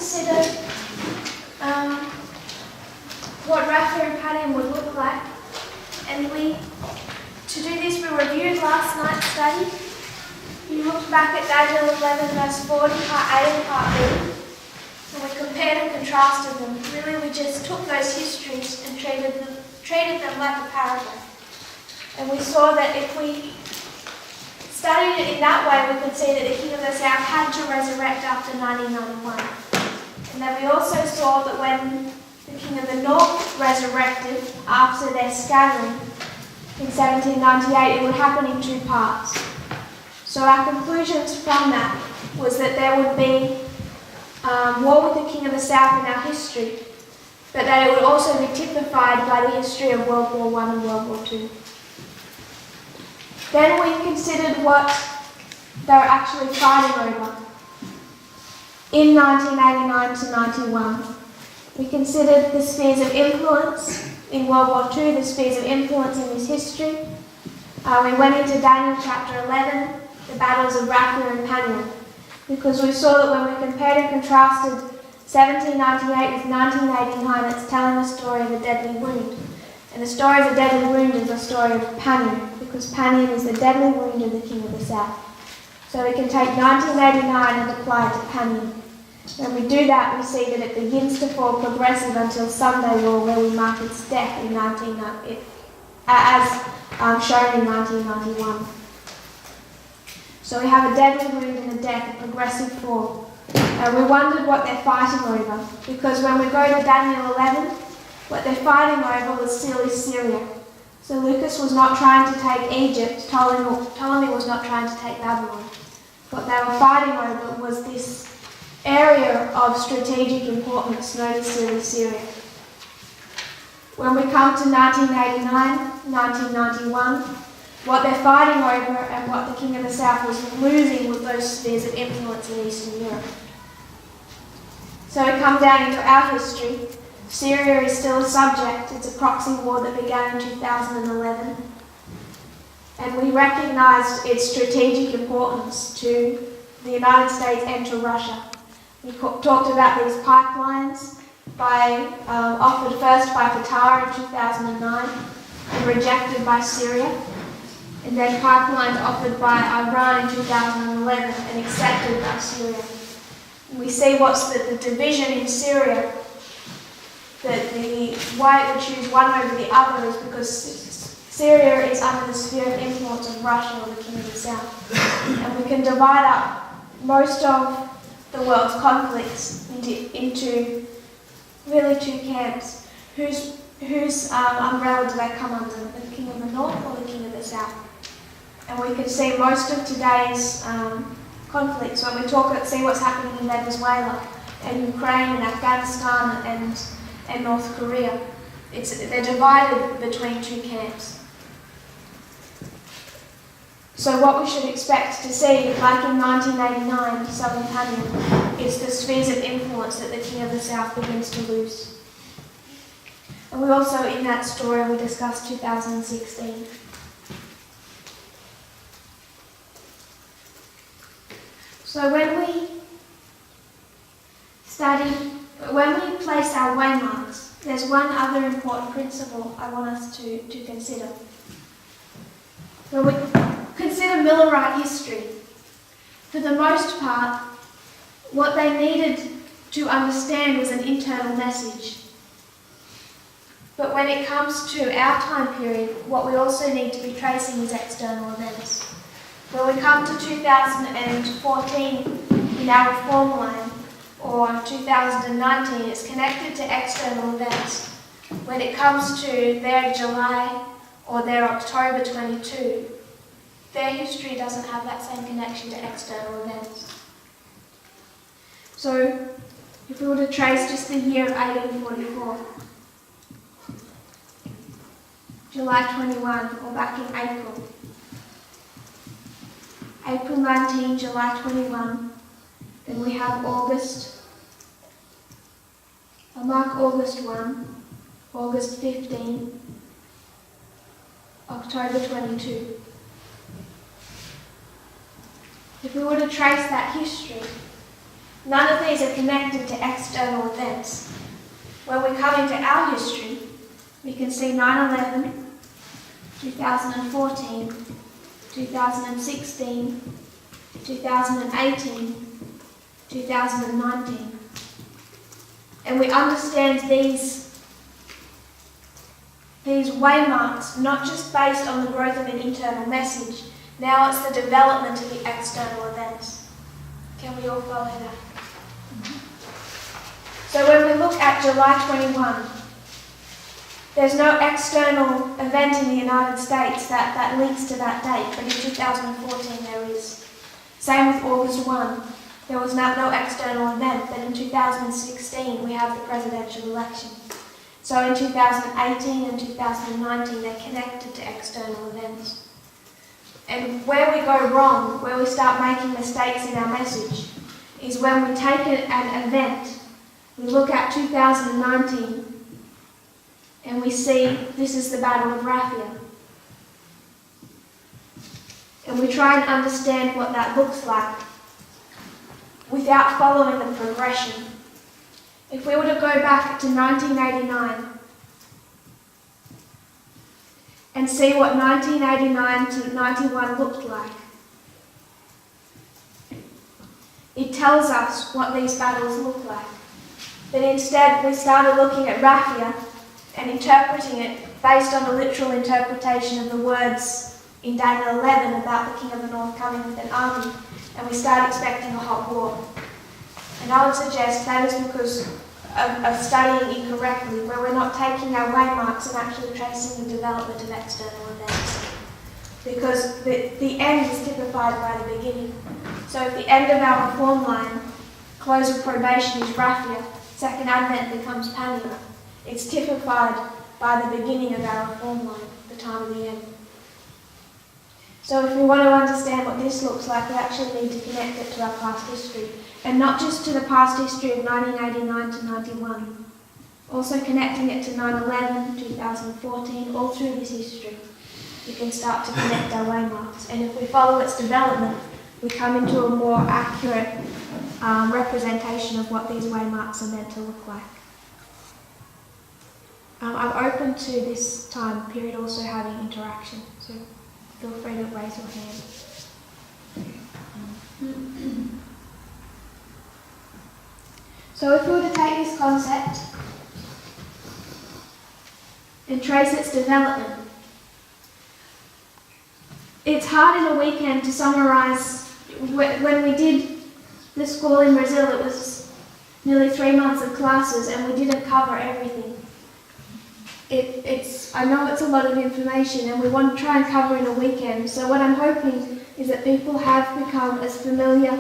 consider what Rapha and Panem would look like. And to do this, we reviewed last night's study. We looked back at Daniel 11 verse 40, part A and part B, and we compared and contrasted them. Really, we just took those histories and treated them like a paragraph. And we saw that if we studied it in that way, we could see that the King of the South had to resurrect after 1991. And then we also saw that when the King of the North resurrected after their scattering in 1798, it would happen in two parts. So our conclusions from that was that there would be war with the King of the South in our history, but that it would also be typified by the history of World War I and World War II. Then we considered what they were actually fighting over in 1989 to 91. We considered the spheres of influence in World War II, the spheres of influence in this history. We went into Daniel chapter 11, the battles of Rapha and Panem, because we saw that when we compared and contrasted 1798 with 1989, it's telling the story of a deadly wound. And the story of a deadly wound is the story of Panem, because Panem is the deadly wound of the King of the South. So we can take 1989 and apply it to Panem. When we do that, we see that it begins to fall progressive until Sunday War, where we mark its death in as shown in 1991. So we have a deadly wound and a death, a progressive fall. We wondered what they're fighting over, because when we go to Daniel 11, what they're fighting over was still Syria. So Lucas was not trying to take Egypt, Ptolemy was not trying to take Babylon. What they were fighting over was this area of strategic importance known as Syria. When we come to 1989, 1991, what they're fighting over and what the King of the South was losing was those spheres of influence in Eastern Europe. So we come down into our history. Syria is still a subject. It's a proxy war that began in 2011. And we recognised its strategic importance to the United States and to Russia. We talked about these pipelines offered first by Qatar in 2009 and rejected by Syria, and then pipelines offered by Iran in 2011 and accepted by Syria. And we see what's the division in Syria, that why it would choose one over the other is because Syria is under the sphere of influence of Russia or the King of the South. And we can divide up most of the world's conflicts into really two camps. Whose umbrella do they come under? The King of the North or the King of the South? And we can see most of today's conflicts when we see what's happening in Venezuela and Ukraine and Afghanistan and North Korea. They're divided between two camps. So what we should expect to see, like in 1989, Southern Panem, is the spheres of influence that the King of the South begins to lose. And we also, in that story, we discussed 2016. So when we place our waymarks, there's one other important principle I want us to consider. When we consider Millerite history, for the most part, what they needed to understand was an internal message. But when it comes to our time period, what we also need to be tracing is external events. When we come to 2014 in our reform line, or 2019, it's connected to external events. When it comes to their July or their October 22, their history doesn't have that same connection to external events. So, if we were to trace just the year of 1844, July 21, or back in April. April 19, July 21, then we have August. I'll mark August 1, August 15, October 22. If we were to trace that history, None of these are connected to external events. When we come into our history, we can see 9/11, 2014, 2016, 2018, 2019. And we understand these waymarks not just based on the growth of an internal message, now it's the development of the external events. Can we all follow that? So when we look at July 21, there's no external event in the United States that links to that date, but in 2014 there is. Same with August 1. There was no external event, but in 2016 we have the presidential election. So in 2018 and 2019 they're connected to external events. And where we go wrong, where we start making mistakes in our message, is when we take an event, we look at 2019 and we see this is the Battle of Raphia. And we try and understand what that looks like without following the progression. If we were to go back to 1989 and see what 1989 to 91 looked like, it tells us what these battles look like. But instead we started looking at Raphia and interpreting it based on a literal interpretation of the words in Daniel 11 about the king of the north coming with an army, and we start expecting a hot war. And I would suggest that is because of studying incorrectly, where we're not taking our waymarks and actually tracing the development of external events. Because the end is typified by the beginning. So if the end of our reform line, close of probation, is Raphia, second advent becomes Pania. It's typified by the beginning of our reform line, the time of the end. So if we want to understand what this looks like, we actually need to connect it to our past history. And not just to the past history of 1989 to 91, also connecting it to 9/11, 2014, all through this history. We can start to connect our waymarks. And if we follow its development, we come into a more accurate representation of what these waymarks are meant to look like. I'm open to this time period also having interaction, so feel free to raise your hand. So if we were to take this concept and trace its development, it's hard in a weekend to summarise. When we did the school in Brazil, it was nearly 3 months of classes and we didn't cover everything. I know it's a lot of information and we want to try and cover in a weekend. So what I'm hoping is that people have become as familiar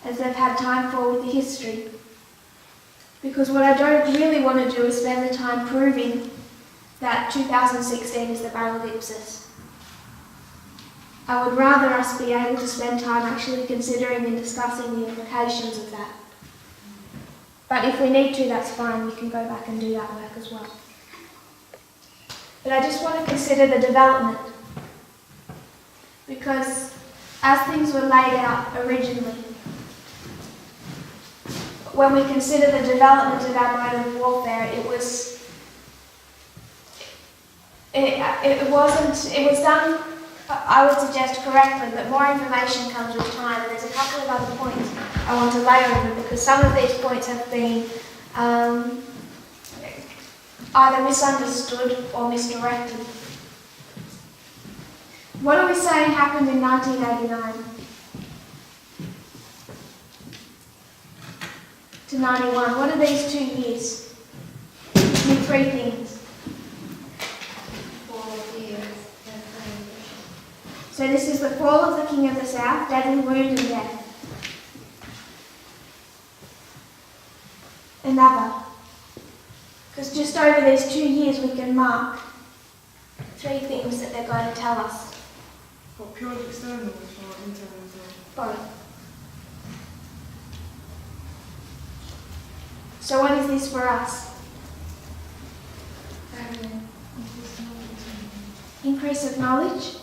as they've had time for with the history. Because what I don't really want to do is spend the time proving that 2016 is the Battle of Ipsus. I would rather us be able to spend time actually considering and discussing the implications of that. But if we need to, that's fine, we can go back and do that work as well. But I just want to consider the development, because as things were laid out originally, when we consider the development of our mode of warfare, it was done, I would suggest, correctly, but more information comes with time, and there's a couple of other points I want to lay over, because some of these points have been either misunderstood or misdirected. What are we saying happened in 1989 to 91? What are these 2 years? Give me 3 things. 4 years. So this is the fall of the King of the South, deadly wound and death. Another. Because just over these 2 years we can mark 3 things that they're going to tell us. What, purely external or internal? Both. So what is this for us? Increase of knowledge.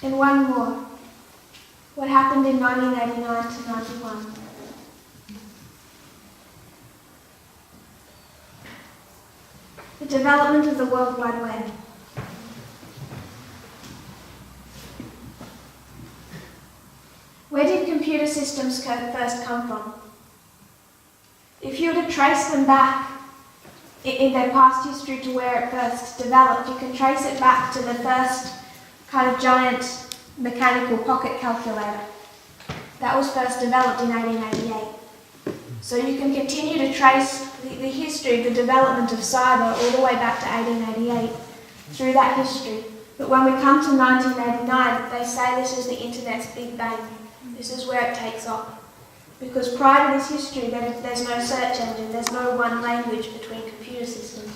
And one more. What happened in 1989 to 91? The development of the World Wide Web. Where did computer systems first come from? If you were to trace them back in their past history to where it first developed, you can trace it back to the first kind of giant mechanical pocket calculator. That was first developed in 1888. So you can continue to trace the history of the development of cyber all the way back to 1888 through that history. But when we come to 1989, they say this is the internet's big bang. This is where it takes off. Because prior to this history, there's no search engine, there's no one language between computer systems.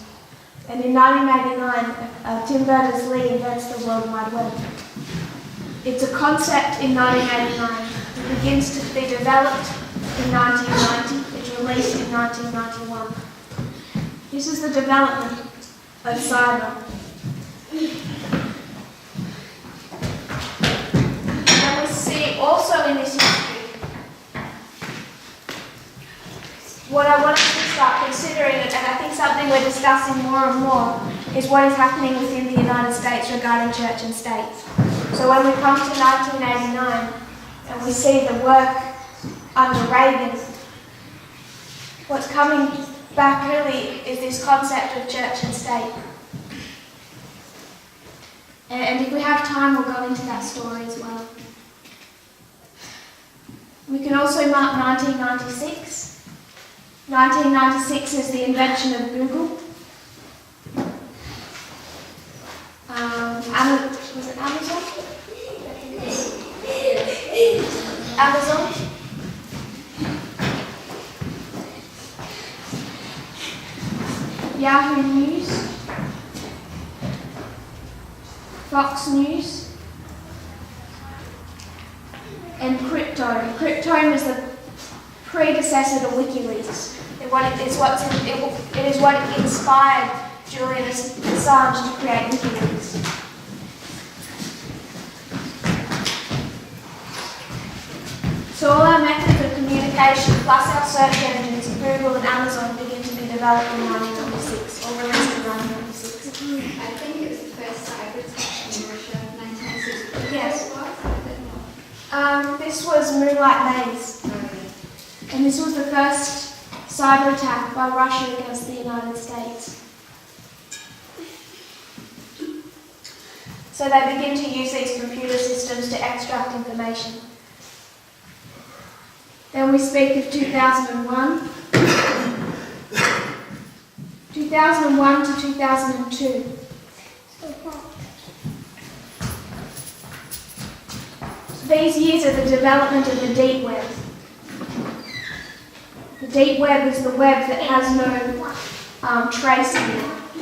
And in 1989, Tim Berners-Lee invents the World Wide Web. It's a concept in 1989. It begins to be developed in 1990. It's released in 1991. This is the development of cyber. And we see also in this history, what I want us to start considering, and I think something we're discussing more and more, is what is happening within the United States regarding church and state. So when we come to 1989 and we see the work under Reagan, what's coming back really is this concept of church and state. And if we have time, we'll go into that story as well. We can also mark 1996. 1996 is the invention of Google. Was it Amazon? Amazon. Yahoo News. Fox News. And crypto. Crypto is the predecessor to WikiLeaks. It is what inspired Julian Assange to create WikiLeaks. So all our methods of communication, plus our search engines, Google and Amazon, begin to be developed in 1996, or released in 1996. I think it was the first cyber attack in Russia, 1996. Yes. What? This was Moonlight Maze. And this was the first cyber attack by Russia against the United States. So they begin to use these computer systems to extract information. Then we speak of 2001. 2001 to 2002. So these years are the development of the deep web. The deep web is the web that has no tracing.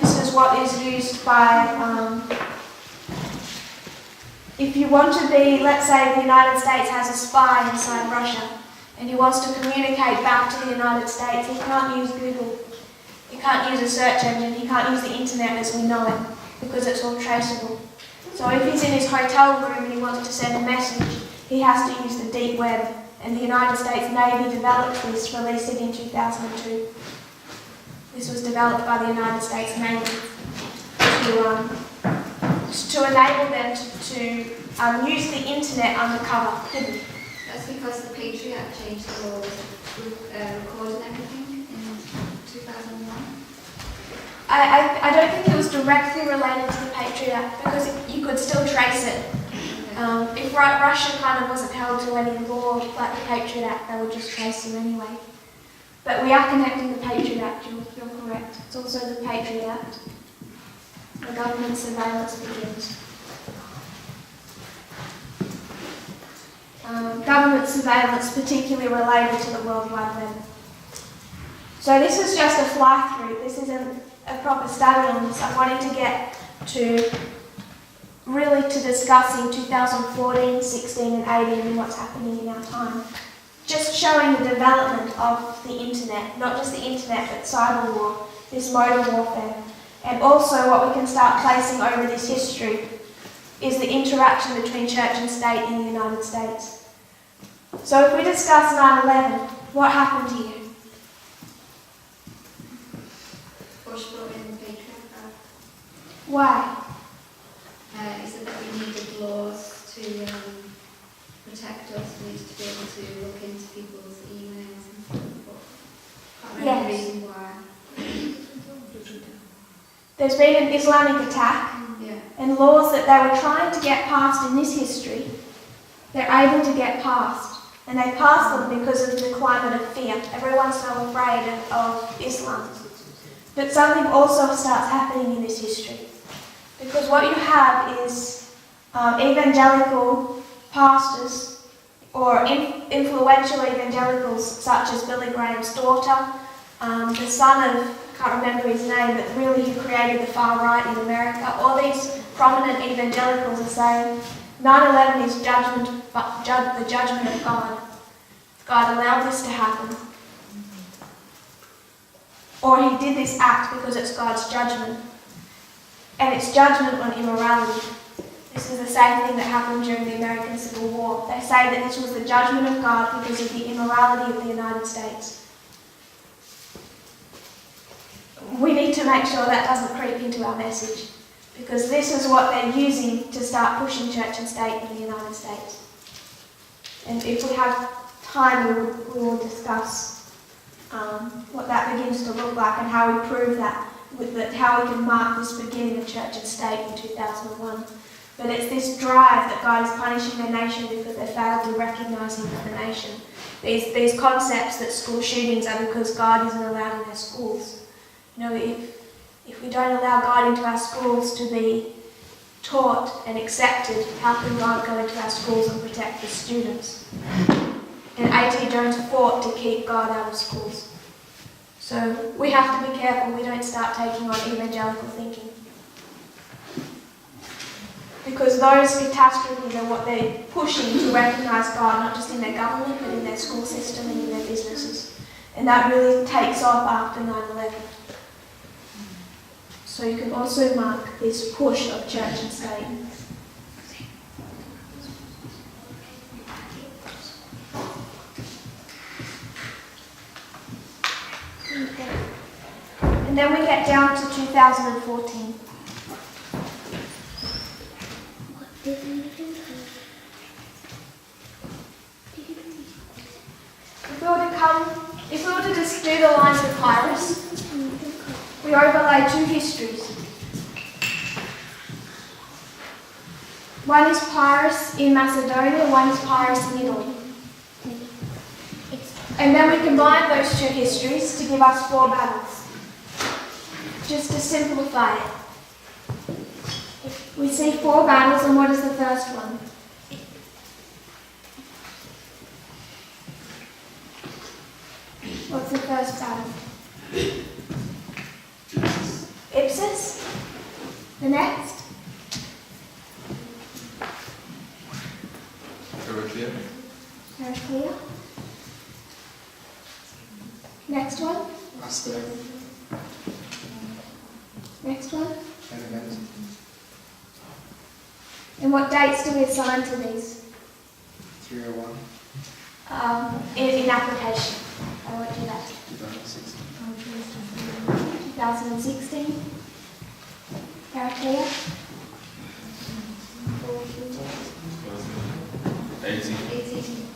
This is what is used by, if you want to be, let's say the United States has a spy inside Russia and he wants to communicate back to the United States, he can't use Google, he can't use a search engine, he can't use the internet as we know it because it's all traceable. So if he's in his hotel room and he wants to send a message, he has to use the deep web. And the United States Navy developed this, released it in 2002. This was developed by the United States Navy to enable them to use the internet undercover, hidden. That's because the Patriot changed the laws with recording everything in 2001. I don't think it was directly related to the Patriot Act because you could still trace it. If Russia kind of wasn't held to any law like the Patriot Act, they would just trace them anyway. But we are connecting the Patriot Act, you're correct. It's also the Patriot Act. The government surveillance begins. Government surveillance particularly related to the World Wide Web. So this is just a fly-through. This isn't a proper study on this. I'm wanting to get to really to discussing 2014, 16 and 18 and what's happening in our time. Just showing the development of the internet, not just the internet but cyber war, this mode of warfare. And also what we can start placing over this history is the interaction between church and state in the United States. So if we discuss 9/11, what happened to you? Bush brought in the Patriot Act. Why? He said that we needed laws to protect us. We needed to be able to look into people's emails and stuff. But can't remember the Yes. reason why. There's been an Islamic attack, Yeah. and laws that they were trying to get passed in this history, they're able to get passed. And they passed them because of the climate of fear. Everyone's so afraid of Islam. But something also starts happening in this history. Because what you have is evangelical pastors or influential evangelicals such as Billy Graham's daughter, the son of, I can't remember his name, but really who created the far right in America. All these prominent evangelicals are saying 9/11 is the judgment of God. God allowed this to happen. Or he did this act because it's God's judgment. And it's judgment on immorality. This is the same thing that happened during the American Civil War. They say that this was the judgment of God because of the immorality of the United States. We need to make sure that doesn't creep into our message, because this is what they're using to start pushing church and state in the United States. And if we have time, we will discuss what that begins to look like and how we prove that, how we can mark this beginning of church and state in 2001. But it's this drive that God is punishing their nation because they failed to recognise him as the nation. These concepts that school shootings are because God isn't allowed in their schools. You know, if we don't allow God into our schools to be taught and accepted, how can God go into our schools and protect the students? And A.T. Jones fought to keep God out of schools. So we have to be careful we don't start taking on evangelical thinking. Because those catastrophes are what they're pushing to recognise God, not just in their government, but in their school system and in their businesses. And that really takes off after 9/11. So you can also mark this push of church and state. And then we get down to 2014. If we were to just do the lines of Pyrrhus, we overlay two histories. One is Pyrrhus in Macedonia, one is Pyrrhus in Italy. And then we combine those two histories to give us 4 battles. Just to simplify it. We see 4 battles, and what is the first one? What's the first battle? Ipsus. The next? Heraclea. Next one? Next one? And what dates do we assign to these? 301. In application. I won't do that. 2016. Heraclea. 18.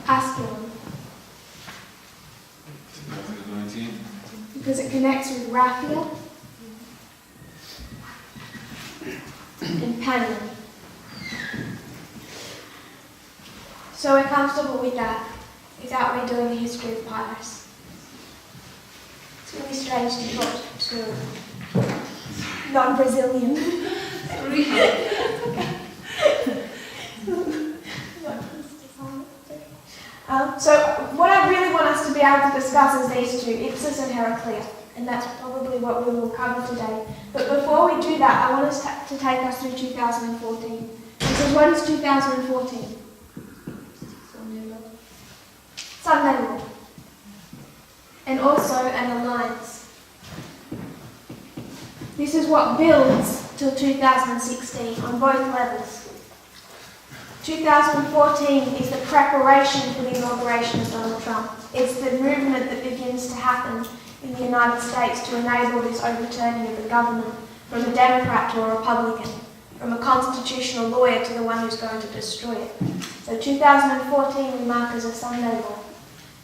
Asculum. 2019. Because it connects with Raphia and Panion. So we're comfortable with that without redoing the history of Pyrrhus. It's really strange to talk to a non-Brazilian. So what I really want us to be able to discuss is these two, Ipsus and Heraclea, and that's probably what we will cover today. But before we do that, I want us to take us through 2014. Because what is 2014? Sunday law. and also an alliance. This is what builds till 2016 on both levels. 2014 is the preparation for the inauguration of Donald Trump. It's the movement that begins to happen in the United States to enable this overturning of the government from a Democrat to a Republican, from a constitutional lawyer to the one who's going to destroy it. So 2014 we mark as a Sunday law.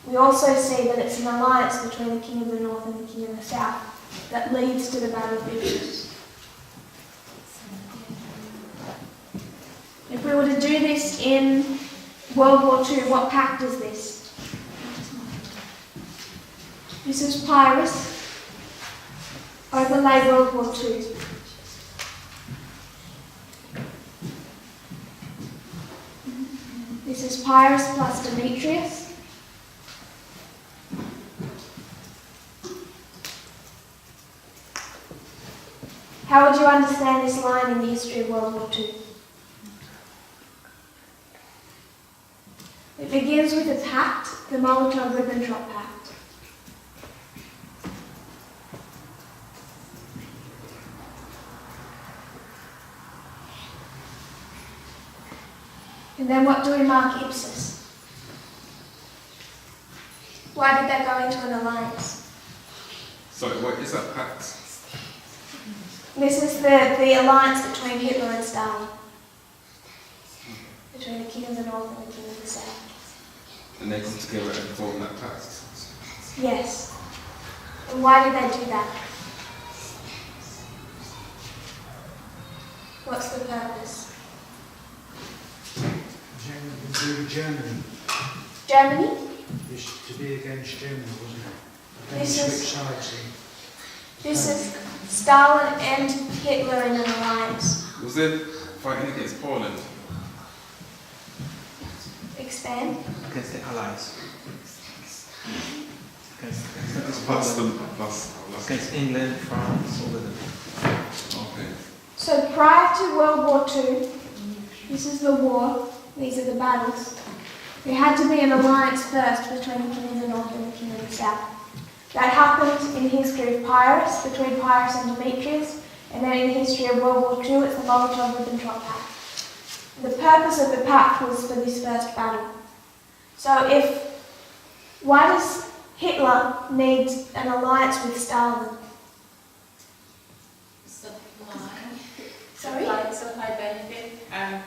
We also see that it's an alliance between the King of the North and the King of the South that leads to the Battle of Bridges. If we were to do this in World War II, what pact is this? This is Pyrrhus, overlay World War II. This is Pyrrhus plus Demetrius. How would you understand this line in the history of World War II? It begins with a pact, the Molotov-Ribbentrop Pact. And then what do we mark ipsis? Why did they go into an alliance? Sorry, what is that pact? This is the alliance between Hitler and Stalin. Between the King of the North and the King of the South. And they come together and form that pact. Yes. And why did they do that? What's the purpose? Germany. Germany? Used to be against Germany, wasn't it? Then This is- switch sides. This is Stalin and Hitler in an alliance. Was it fighting against Poland? Expand. Against the Allies. Plus. Against England, France, all of them. Okay. So prior to World War II, this is the war, these are the battles. There had to be an alliance first between the King of the North and the King of the South. That happened in the history of Pyrrhus, between Pyrrhus and Demetrius, and then in the history of World War II, it's the Molotov-Ribbentrop Pact. The purpose of the pact was for this first battle. So why does Hitler need an alliance with Stalin? Sorry? Supply benefit. And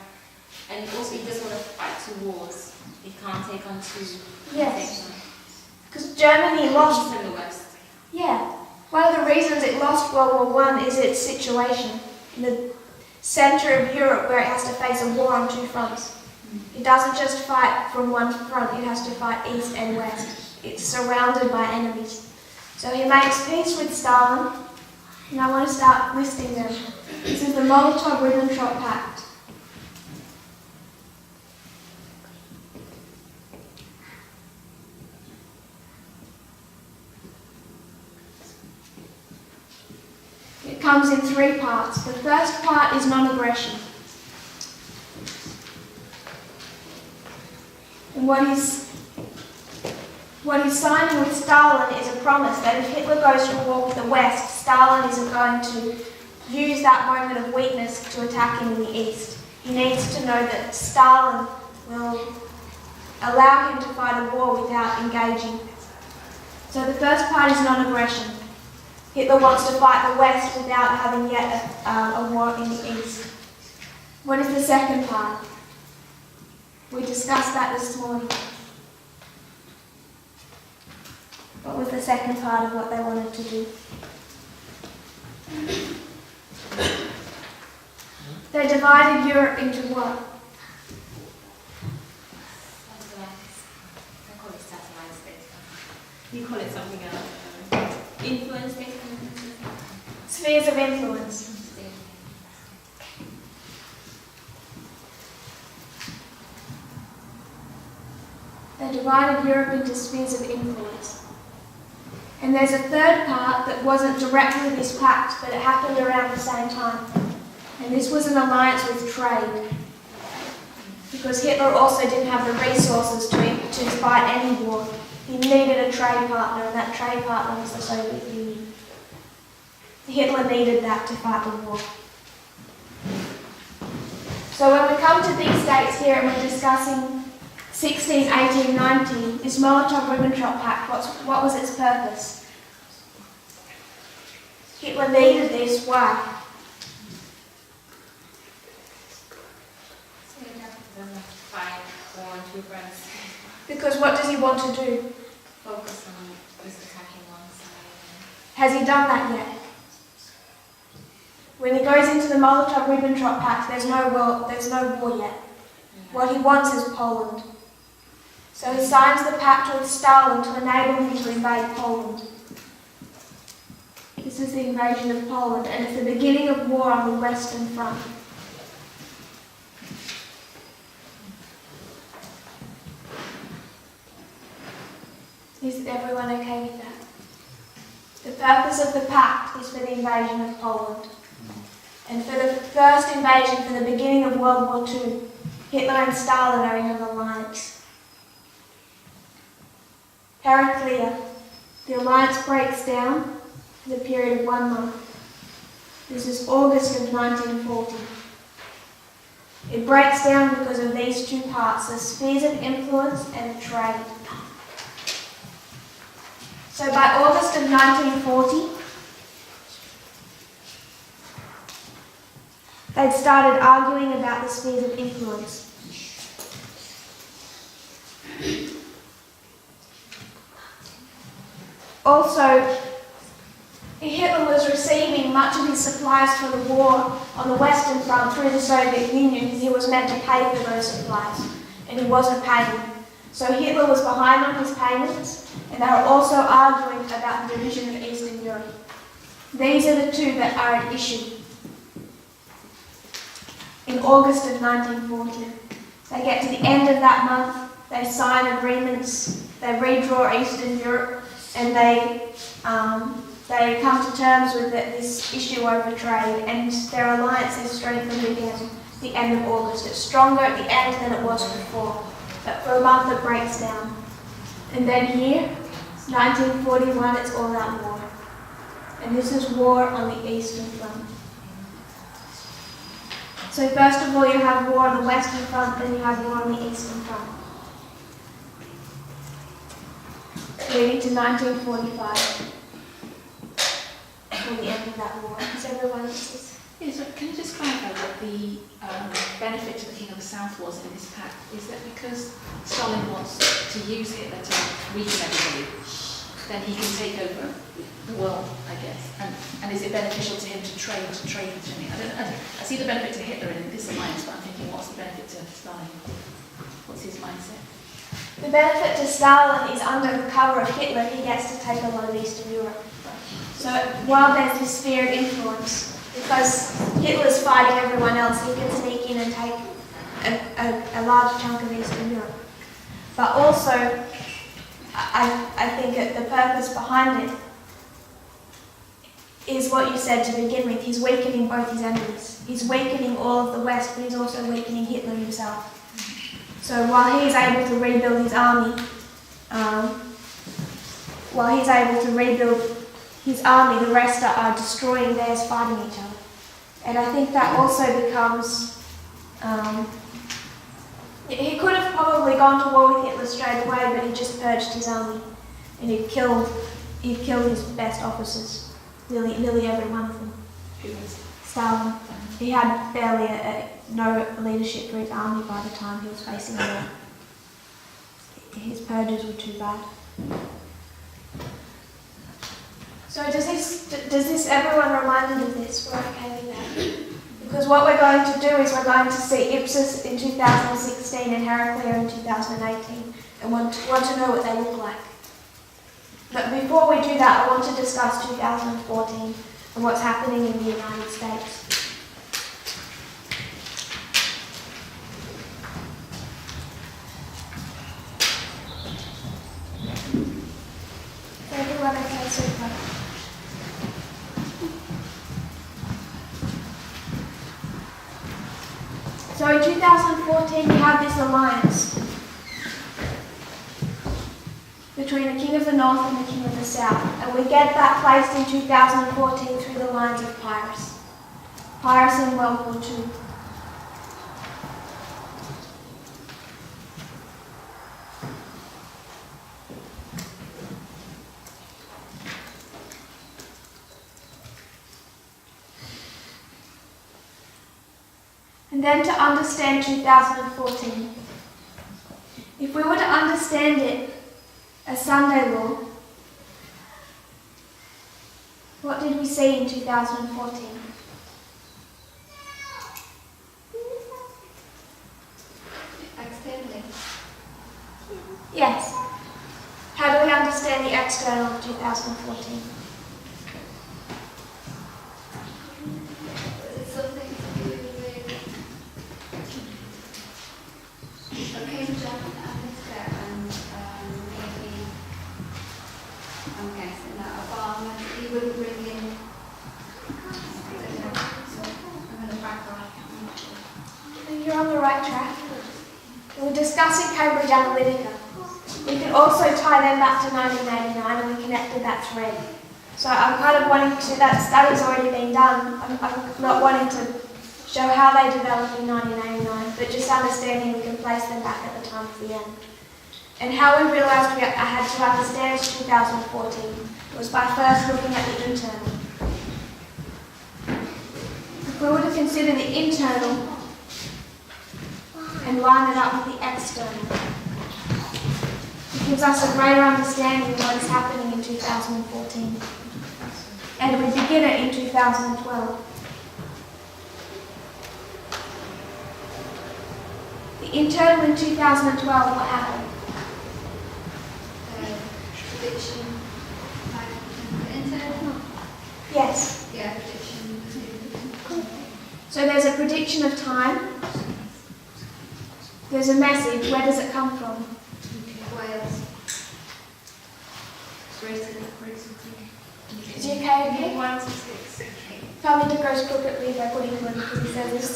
also he doesn't want to fight two wars. He can't take on two. Yes. Because Germany lost. East and the West. Yeah. One of the reasons it lost World War I is its situation in the centre of Europe where it has to face a war on two fronts. It doesn't just fight from one front, it has to fight east and west. It's surrounded by enemies. So he makes peace with Stalin, and I want to start listing them. This is the Molotov-Ribbentrop Pact. It comes in three parts. The first part is non-aggression. And what he's signing with Stalin is a promise that if Hitler goes to war with the West, Stalin isn't going to use that moment of weakness to attack him in the East. He needs to know that Stalin will allow him to fight a war without engaging. So the first part is non-aggression. Hitler wants to fight the West without having yet a war in the East. What is the second part? We discussed that this morning. What was the second part of what they wanted to do? They divided Europe into what? I call it satellite states. You call it something else. Influence states. Spheres of influence. They divided Europe into spheres of influence. And there's a third part that wasn't directly this pact, but it happened around the same time. And this was an alliance with trade. Because Hitler also didn't have the resources to fight any war. He needed a trade partner, and that trade partner was the Soviet Union. Hitler needed that to fight the war. So when we come to these dates here and we're discussing 16, 18, 19, this Molotov-Ribbentrop Pact, what was its purpose? Hitler needed this. Why? So you have to fight war on two fronts. Because what does he want to do? Focus on just attacking one side. Has he done that yet? When he goes into the Molotov-Ribbentrop Pact, there's no war yet. What he wants is Poland. So he signs the pact with Stalin to enable him to invade Poland. This is the invasion of Poland, and it's the beginning of war on the Western Front. Is everyone okay with that? The purpose of the pact is for the invasion of Poland. And for the first invasion, for the beginning of World War II, Hitler and Stalin are in an alliance. Heraclea, the alliance breaks down for the period of 1 month. This is August of 1940. It breaks down because of these two parts, the spheres of influence and trade. So by August of 1940, they'd started arguing about the spheres of influence. Also, Hitler was receiving much of his supplies for the war on the Western Front through the Soviet Union, and he was meant to pay for those supplies, and he wasn't paying. So Hitler was behind on his payments, and they were also arguing about the division of Eastern Europe. These are the two that are at issue. In August of 1940, they get to the end of that month, they sign agreements, they redraw Eastern Europe, and they come to terms with this issue over trade, and their alliance is strengthened again at the end of August. It's stronger at the end than it was before, but for a month it breaks down. And then here, 1941, it's all out war. And this is war on the Eastern Front. So first of all you have war on the Western Front, then you have war on the Eastern Front. Leading to 1945. Or the end of that war. Is everyone else? Yes, so can you just clarify what the benefit to the King of the South was in this pact? Is that because Stalin wants to use Hitler to weaken everybody, then he can take over the world, I guess? And is it beneficial to him to trade with him? I see the benefit to Hitler in this alliance, but I'm thinking, what's the benefit to Stalin? What's his mindset? The benefit to Stalin is under the cover of Hitler, he gets to take a lot of Eastern Europe. So while there's this sphere of influence, because Hitler's fighting everyone else, he can sneak in and take a large chunk of Eastern Europe. But also, I think that the purpose behind it is what you said to begin with. He's weakening both his enemies. He's weakening all of the West, but he's also weakening Hitler himself. So while he's able to rebuild his army, the rest are destroying theirs, fighting each other. And I think that also becomes... he could have probably gone to war with Hitler straight away, but he just purged his army. And he'd killed his best officers, nearly every one of them. Who was Stalin. He had barely no leadership for his army by the time he was facing war. His purges were too bad. So does this everyone reminded of this? We're okay with that? Because what we're going to do is we're going to see Ipsos in 2016 and Heraclea in 2018 and want to know what they look like. But before we do that, I want to discuss 2014 and what's happening in the United States. Everyone okay so far? So in 2014 you have this alliance between the King of the North and the King of the South, and we get that placed in 2014 through the lines of Pyrrhus in World War II. And then to understand 2014. If we were to understand it as Sunday law, what did we see in 2014? Externally. Yes. How do we understand the external of 2014? It's something to do with Cambridge Analytica and maybe, I'm guessing that Obama, he wouldn't bring in, I'm going to back off. You're on the right track. We're discussing Cambridge Analytica. We could also tie them back to 1989 and we connected that thread. So I'm kind of wanting to, that study's already been done. I'm not wanting to show how they developed in 1989, but just understanding we can place them back at the time of the end. And how we realised I had to understand 2014 was by first looking at the internal. If we were to consider the internal and line it up with the external, it gives us a greater understanding of what is happening in 2014. And we begin it in 2012. The internal in 2012, what happened? Prediction, internal? Yes. Yeah, prediction. So there's a prediction of time. There's a message. Where does it come from? Wales. Is the UK okay? 1 to 6. Tell me to go crooked by putting one because he says this.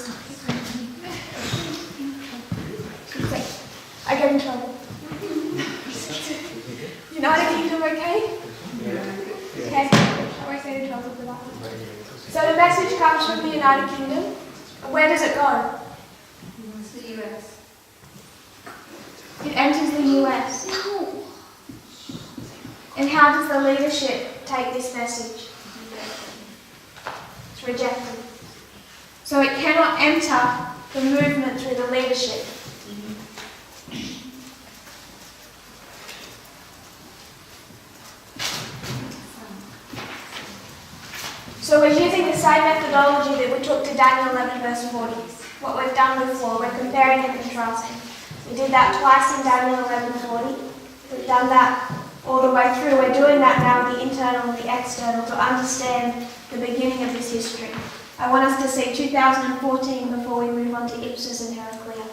I get in trouble. United Kingdom okay? Okay. I won't get in trouble for that. So the message comes from the United Kingdom. Where does it go? It's the US. It enters the US. And how does the leadership take this message? It's rejected. So it cannot enter the movement through the leadership. So we're using the same methodology that we took to Daniel 11 verse 40. What we've done before, we're comparing and contrasting. We did that twice in Daniel 11:40. We've done that all the way through. We're doing that now with the internal and the external to understand the beginning of this history. I want us to see 2014 before we move on to Ipsos and Heraclea.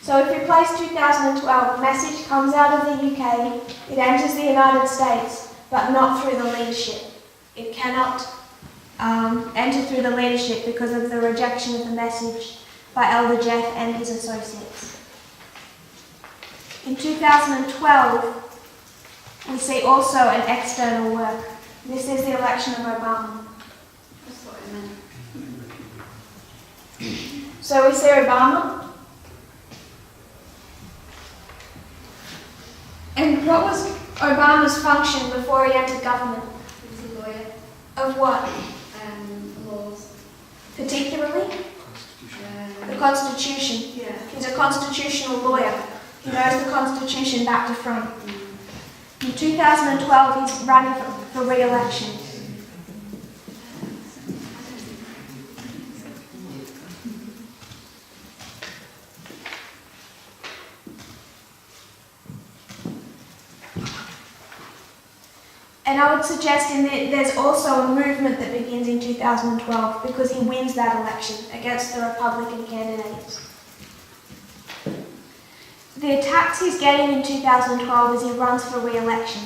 So if we place 2012, a message comes out of the UK, it enters the United States, but not through the leadership. It cannot enter through the leadership because of the rejection of the message by Elder Jeff and his associates. In 2012, we see also an external work. This is the election of Obama. That's what I meant. So we see Obama. And what was Obama's function before he entered government? He was a lawyer. Of what? Laws. Particularly? The Constitution. Yeah. He's a constitutional lawyer. He knows the Constitution back to front. In 2012, he's running for re-election. And I would suggest there's also a movement that begins in 2012 because he wins that election against the Republican candidates. The attacks he's getting in 2012 as he runs for re-election.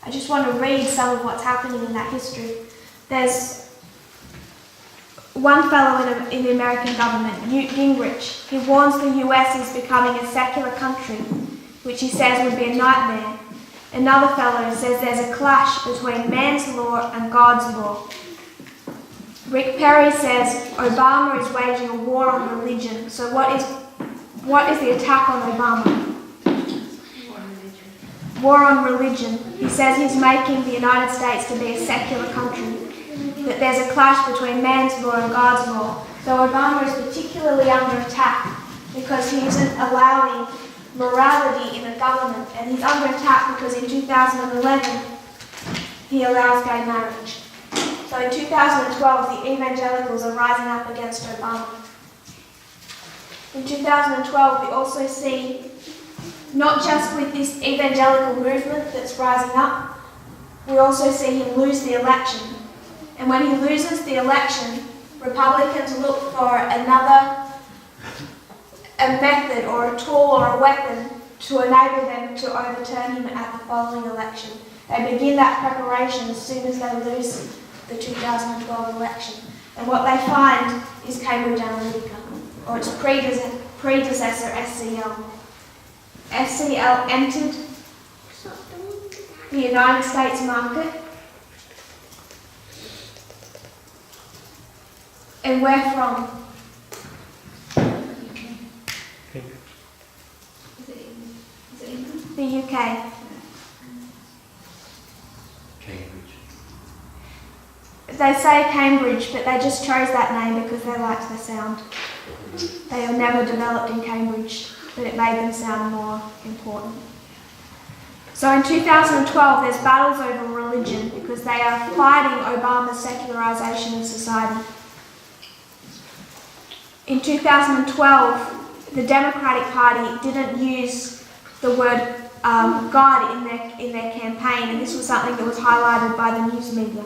I just want to read some of what's happening in that history. There's one fellow in the American government, Newt Gingrich. He warns the US is becoming a secular country, which he says would be a nightmare. Another fellow says there's a clash between man's law and God's law. Rick Perry says Obama is waging a war on religion. So what is the attack on Obama? War on religion. He says he's making the United States to be a secular country. That there's a clash between man's law and God's law. So Obama is particularly under attack because he isn't allowing morality in the government, and he's under attack because in 2011 he allows gay marriage. So in 2012 the evangelicals are rising up against Obama. In 2012 we also see, not just with this evangelical movement that's rising up, we also see him lose the election. And when he loses the election, Republicans look for a method or a tool or a weapon to enable them to overturn him at the following election. They begin that preparation as soon as they lose the 2012 election. And what they find is Cambridge Analytica, or its predecessor, SCL. SCL entered the United States market, and where from? Is it England? The UK. Cambridge. They say Cambridge, but they just chose that name because they liked the sound. They were never developed in Cambridge, but it made them sound more important. So in 2012, there's battles over religion because they are fighting Obama's secularization of society. In 2012, the Democratic Party didn't use the word God in their campaign, and this was something that was highlighted by the news media.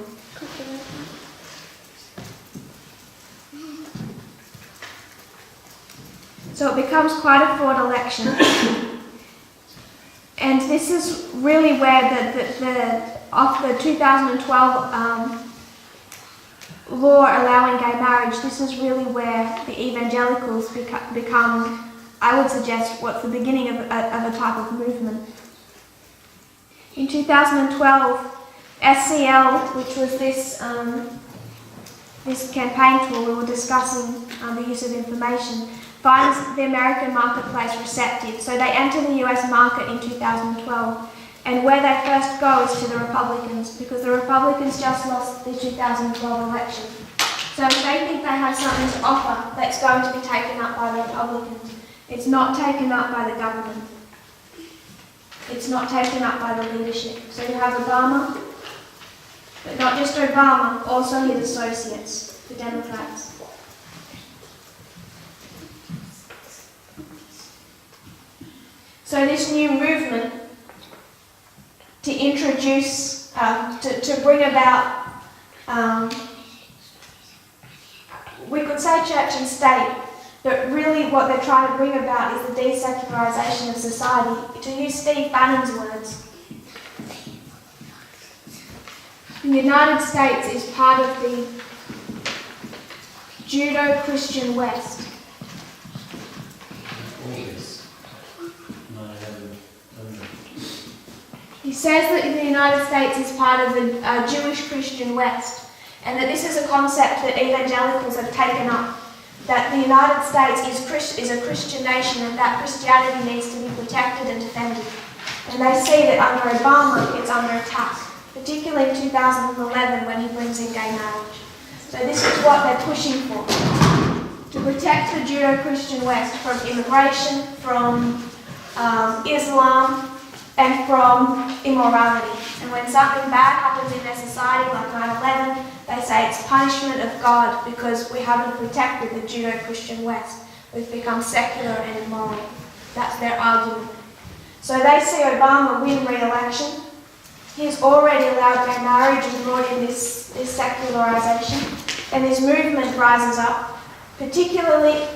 So it becomes quite a fraught election. And this is really where the 2012 law allowing gay marriage, this is really where the evangelicals become, I would suggest, what's the beginning of a type of movement. In 2012, SCL, which was this campaign tool we were discussing, the use of information, finds the American marketplace receptive. So they enter the US market in 2012. And where they first go is to the Republicans, because the Republicans just lost the 2012 election. So if they think they have something to offer that's going to be taken up by the Republicans, it's not taken up by the government. It's not taken up by the leadership. So you have Obama, but not just Obama, also his associates, the Democrats. So this new movement to introduce, to bring about, we could say church and state, but really what they're trying to bring about is the desecularization of society. To use Steve Bannon's words, the United States is part of the Judeo-Christian West. He says that the United States is part of the Jewish-Christian West, and that this is a concept that evangelicals have taken up, that the United States is a Christian nation and that Christianity needs to be protected and defended. And they see that under Obama it's under attack, particularly in 2011 when he brings in gay marriage. So this is what they're pushing for, to protect the Judeo-Christian West from immigration, from Islam, and from immorality. And when something bad happens in their society, like 9/11, they say it's punishment of God because we haven't protected the Judeo-Christian West. We've become secular and immoral. That's their argument. So they see Obama win re-election. He's already allowed gay marriage and brought in this secularization. And this movement rises up, particularly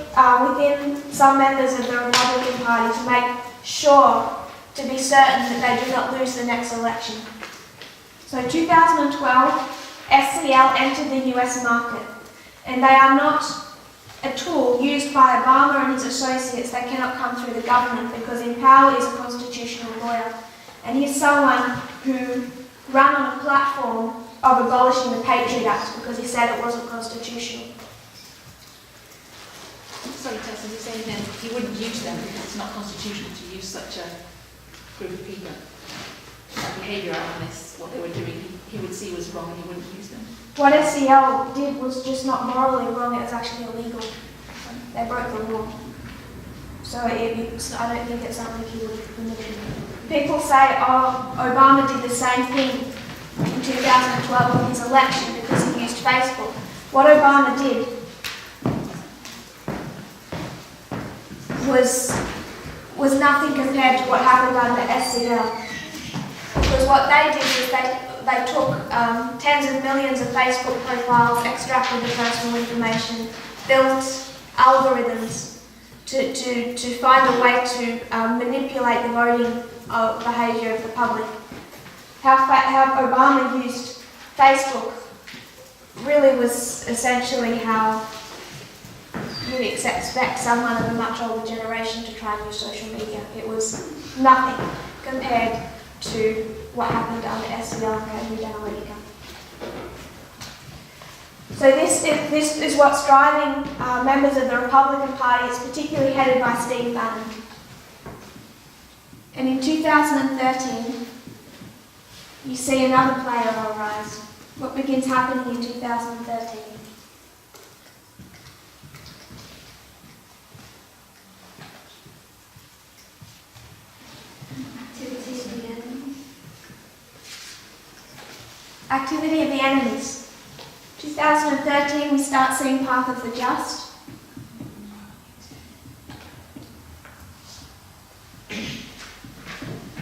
within some members of the Republican Party, to make sure, to be certain that they do not lose the next election. So in 2012, SCL entered the US market, and they are not a tool used by Obama and his associates. They cannot come through the government because in power is a constitutional lawyer, and he's someone who ran on a platform of abolishing the Patriot Act because he said it wasn't constitutional. Sorry, Tess, as you're saying then, you wouldn't use them because it's not constitutional to use such a group of people. behaviour out on this, what they were doing, he would see was wrong and he wouldn't use them. What SCL did was just not morally wrong, it was actually illegal. They broke the law. So I don't think it's something he would have permitted. People say, oh, Obama did the same thing in 2012 on his election because he used Facebook. What Obama did was nothing compared to what happened under SCL. Because what they did was they took tens of millions of Facebook profiles, extracted the personal information, built algorithms to find a way to manipulate the voting behaviour of the public. How Obama used Facebook really was essentially how you'd expect someone of a much older generation to try and use social media. It was nothing compared to what happened under SCL and Cambridge Analytica. So this is what's driving members of the Republican Party. It's particularly headed by Steve Bannon. And in 2013, you see another player arise. What begins happening in 2013? Activity of the enemies. 2013, we start seeing Path of the Just.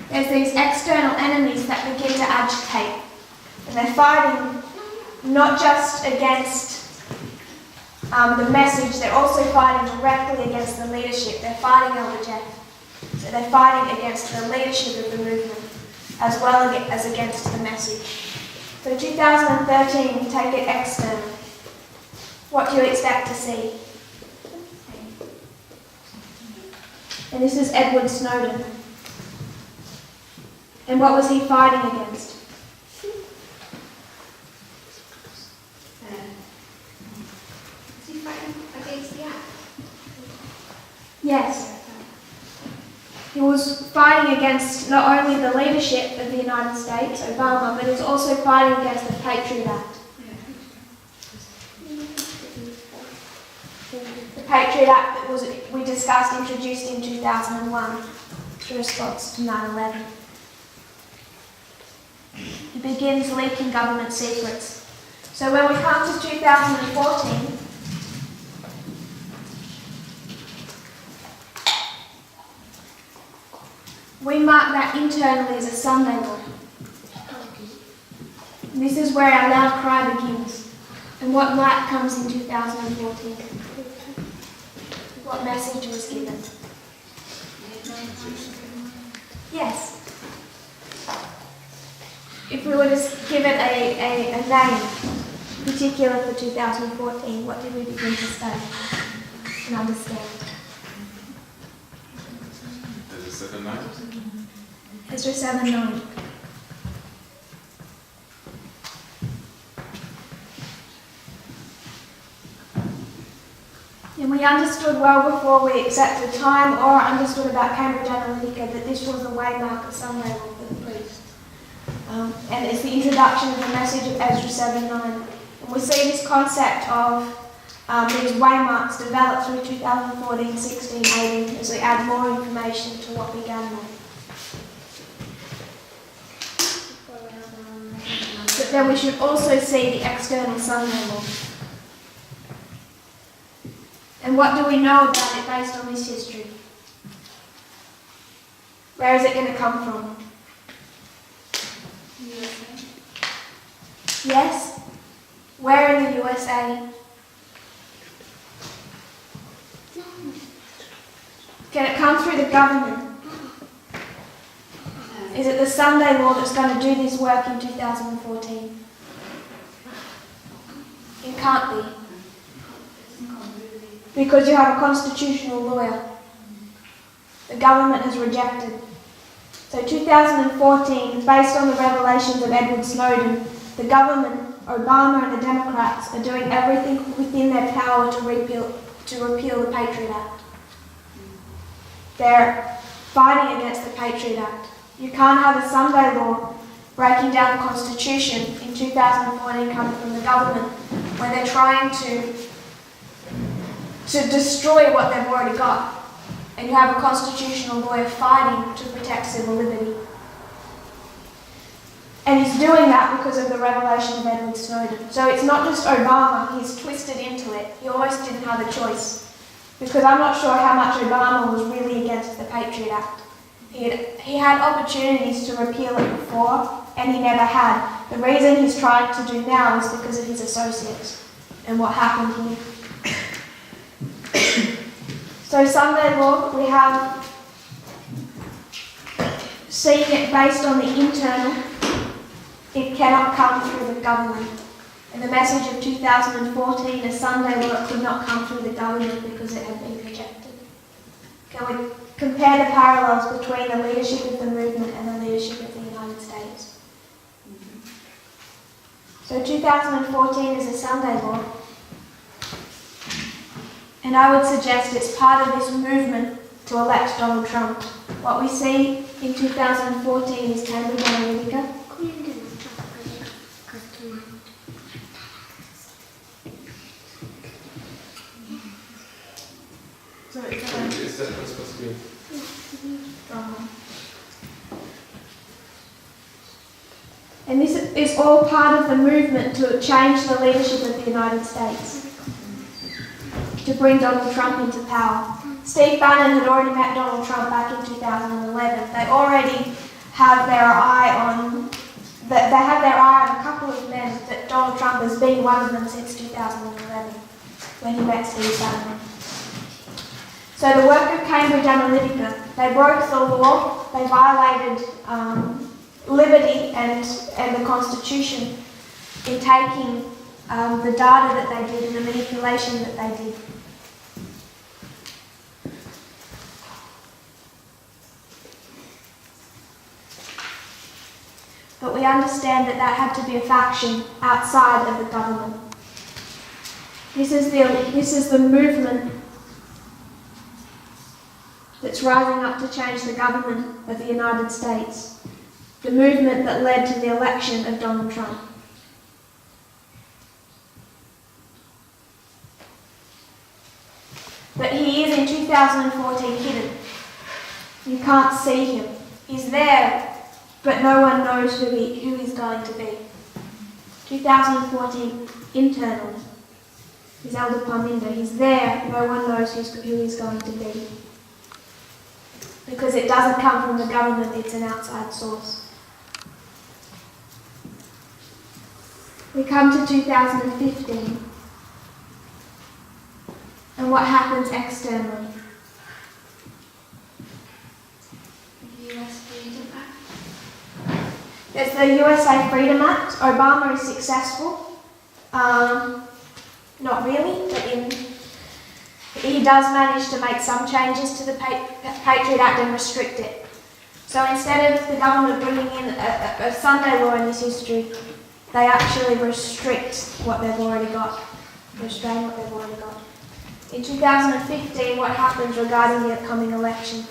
There's these external enemies that begin to agitate. And they're fighting not just against the message, they're also fighting directly against the leadership. They're fighting Elder Jeff. So they're fighting against the leadership of the movement, as well as against the message. So 2013, we take it external. What do you expect to see? And this is Edward Snowden. And what was he fighting against? Is he fighting against the act? Yes. He was fighting against not only the leadership of the United States, Obama, but he was also fighting against the Patriot Act. The Patriot Act that we discussed, introduced in 2001 in response to 9/11. He begins leaking government secrets. So when we come to 2014, we mark that internally as a Sunday law. And this is where our loud cry begins. And what light comes in 2014? What message was given? Yes. If we were to give it a name, particular for 2014, what did we begin to study and understand? Ezra 7:9. Ezra 7:9. And we understood well before we accepted time or understood about Cambridge Analytica that this was a waymark of Sunday law for the priest. And it's the introduction of the message of Ezra 7:9. And we see this concept of these waymarks developed through 2014, 16, 18 as we add more information to what began there. But then we should also see the external Sunday law. And what do we know about it based on this history? Where is it going to come from? USA. Yes? Where in the USA? Can it come through the government? Is it the Sunday law that's going to do this work in 2014? It can't be. Because you have a constitutional lawyer. The government has rejected. So 2014, based on the revelations of Edward Snowden, the government, Obama and the Democrats are doing everything within their power to repeal the Patriot Act. They're fighting against the Patriot Act. You can't have a Sunday law breaking down the Constitution in 2014 coming from the government, where they're trying to destroy what they've already got. And you have a constitutional lawyer fighting to protect civil liberty. And he's doing that because of the revelation of Edward Snowden. So it's not just Obama, he's twisted into it. He almost didn't have a choice. Because I'm not sure how much Obama was really against the Patriot Act. He had opportunities to repeal it before, and he never had. The reason he's trying to do now is because of his associates and what happened here. So Sunday law, we have seeing it based on the internal. It cannot come through the government. And the message of 2014 is Sunday law could not come through the government because it had been rejected. Can we compare the parallels between the leadership of the movement and the leadership of the United States? So 2014 is a Sunday law. And I would suggest it's part of this movement to elect Donald Trump. What we see in 2014 is Cambridge Analytica. Is that supposed to be? And this is all part of the movement to change the leadership of the United States, to bring Donald Trump into power. Steve Bannon had already met Donald Trump back in 2011. They already have their eye on a couple of men, that Donald Trump has been one of them since 2011, when he met Steve Bannon. So the work of Cambridge Analytica, they broke the law, they violated liberty and the Constitution in taking the data that they did and the manipulation that they did. But we understand that that had to be a faction outside of the government. This is the movement that's rising up to change the government of the United States. The movement that led to the election of Donald Trump. But he is in 2014 hidden. You can't see him. He's there, but no one knows who he's going to be. 2014 internally. He's Elder Parminder. He's there, no one knows who he's going to be. Because it doesn't come from the government, it's an outside source. We come to 2015, and what happens externally? The US Freedom Act. There's the USA Freedom Act. Obama is successful. Not really, but he does manage to make some changes to the Patriot Act and restrict it. So instead of the government bringing in a Sunday law in this history, they actually restrict what they've already got, restrain what they've already got. In 2015, what happens regarding the upcoming election?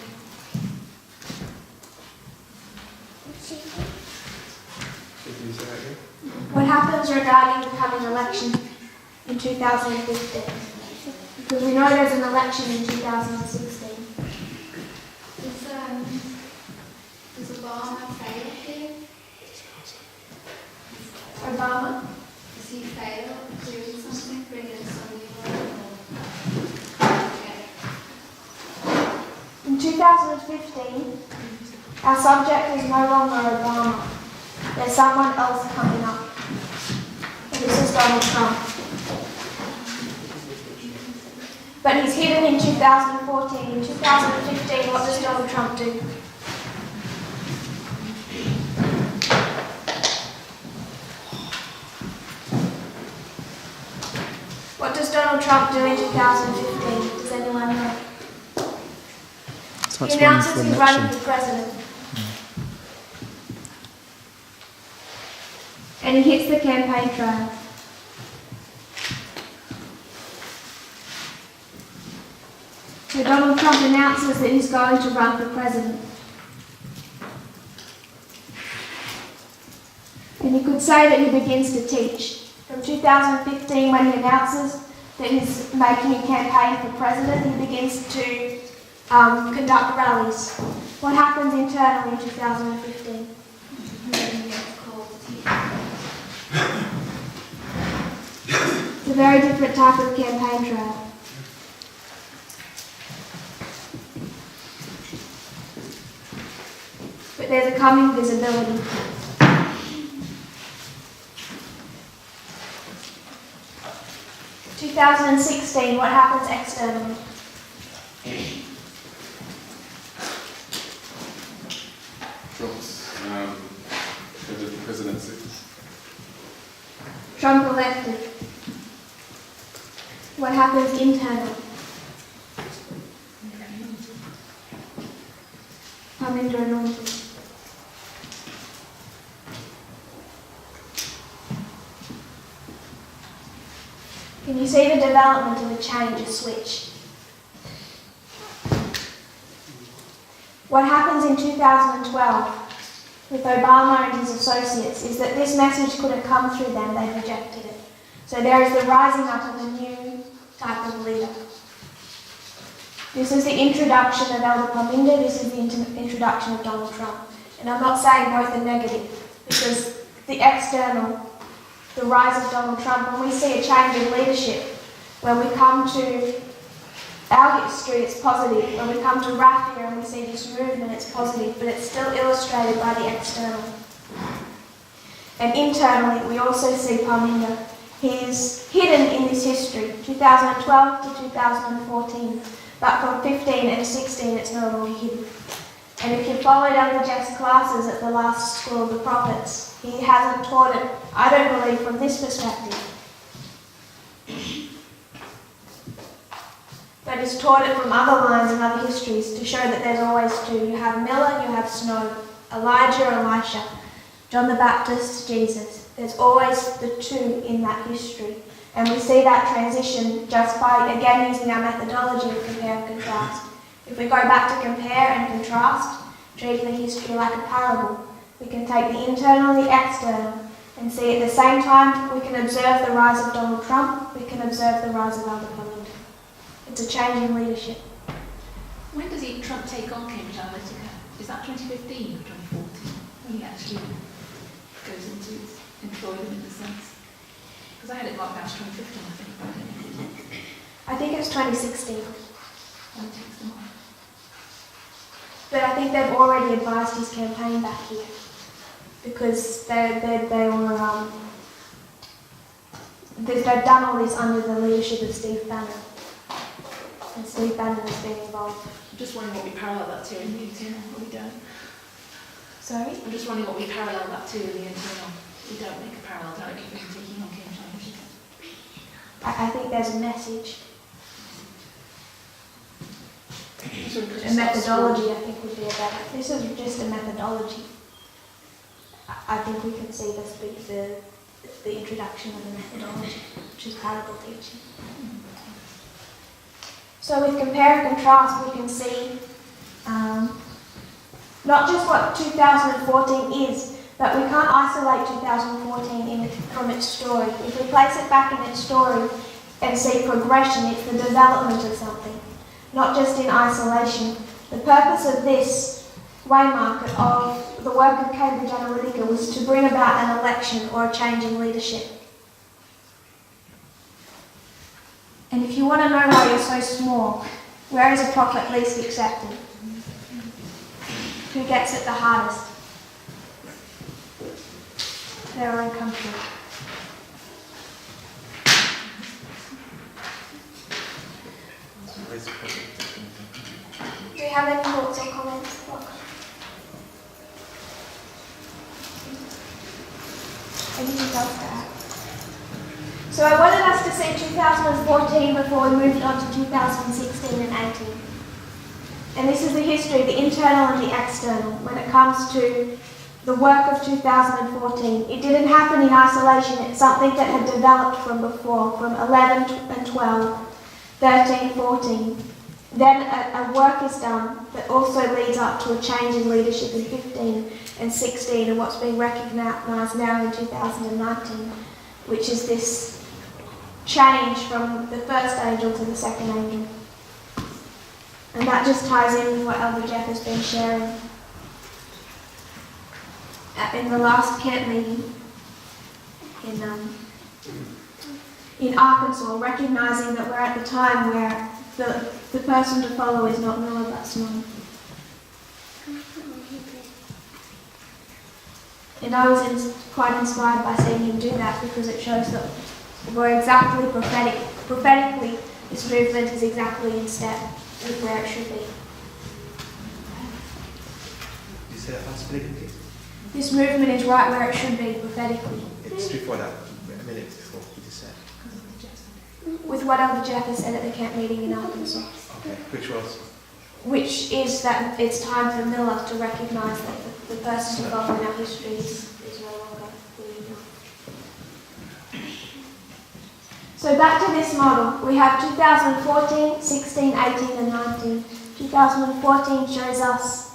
What happens regarding the coming election in 2015? Because we know there's an election in 2016. Does Obama fail here? Obama? Does he fail doing something, bringing something In 2015, our subject is no longer Obama. There's someone else coming up. And this is Donald Trump. But he's hidden in 2014. In 2015, what does Donald Trump do? What does Donald Trump do in 2015? Does anyone know? He announces he's running for president. And he hits the campaign trail. So Donald Trump announces that he's going to run for president. And you could say that he begins to teach. From 2015, when he announces that he's making a campaign for president, he begins to conduct rallies. What happens internally in 2015? It's a very different type of campaign trail. But there's a coming visibility. In 2016, what happens externally? Trump's the presidency. Trump elected. What happens internally? Lambert anointed. Can you see the development of a change, a switch? What happens in 2012 with Obama and his associates is that this message couldn't come through them, they rejected it. So there is the rising up of a new type of leader. This is the introduction of Elder Pominda, this is the introduction of Donald Trump. And I'm not saying both are negative, because the external, the rise of Donald Trump, when we see a change in leadership, when we come to our history, it's positive. When we come to Raffia and we see this movement, it's positive, but it's still illustrated by the external. And internally, we also see Pominda. He's hidden in this history, 2012 to 2014, but from 15 and 16, it's no longer hidden. And if you followed Elder Jeff's classes at the last School of the Prophets, he hasn't taught it, I don't believe, from this perspective. But he's taught it from other lines and other histories to show that there's always two. You have Miller, you have Snow, Elijah, Elisha, John the Baptist, Jesus. There's always the two in that history. And we see that transition just by, again, using our methodology of compare and contrast. If we go back to compare and contrast, treating the history like a parable, we can take the internal and the external and see at the same time we can observe the rise of Donald Trump, we can observe the rise of Elder Pominda. It's a change in leadership. When does Trump take on Cambridge Analytica? Is that 2015 or 2014? When he actually goes into employment in a sense? Because I had it marked down as 2015, I think. I think it's 2016. When it takes them on. But I think they've already advised his campaign back here. Because they've done all this under the leadership of Steve Bannon. And Steve Bannon has been involved. I'm just wondering what we parallel that to in the internal, or we don't. Sorry? I'm just wondering what we parallel that to in the internal. We don't make a parallel directly from taking on Cambridge Analytica. I think there's a message. So A methodology, I think, would be a better. This is just a methodology. I think we can see the introduction of the methodology, which is parable teaching. So with compare and contrast, we can see not just what 2014 is, but we can't isolate 2014 from its story. If we place it back in its story and see progression, it's the development of something, not just in isolation. The purpose of this waymarker of the work of Cambridge Analytica was to bring about an election or a change in leadership. And if you want to know why you're so small, where is a prophet least accepted? Who gets it the hardest? Their own country. Do you have any thoughts or comments? Anything else to add? So I wanted us to see 2014 before we moved on to 2016 and 18. And this is the history, the internal and the external, when it comes to the work of 2014. It didn't happen in isolation, it's something that had developed from before, from 11 and 12, 13, 14. Then a work is done that also leads up to a change in leadership in 15 and 16 and what's being recognised now in 2019, which is this change from the first angel to the second angel. And that just ties in with what Elder Jeff has been sharing in the last camp meeting in Arkansas, recognising that we're at the time where the person to follow is not Miller but Snow. And I was quite inspired by seeing him do that because it shows that we're exactly prophetically, this movement is exactly in step with where it should be. You say that last bit again? This movement is right where it should be prophetically. It's before that, a minute before you just said. With what Elder Jeff has said at the camp meeting in Arkansas. Okay, which was? Which is that it's time for Miller to recognise that the person involved in our history is no longer believed. So back to this model, we have 2014, 16, 18 and 19. 2014 shows us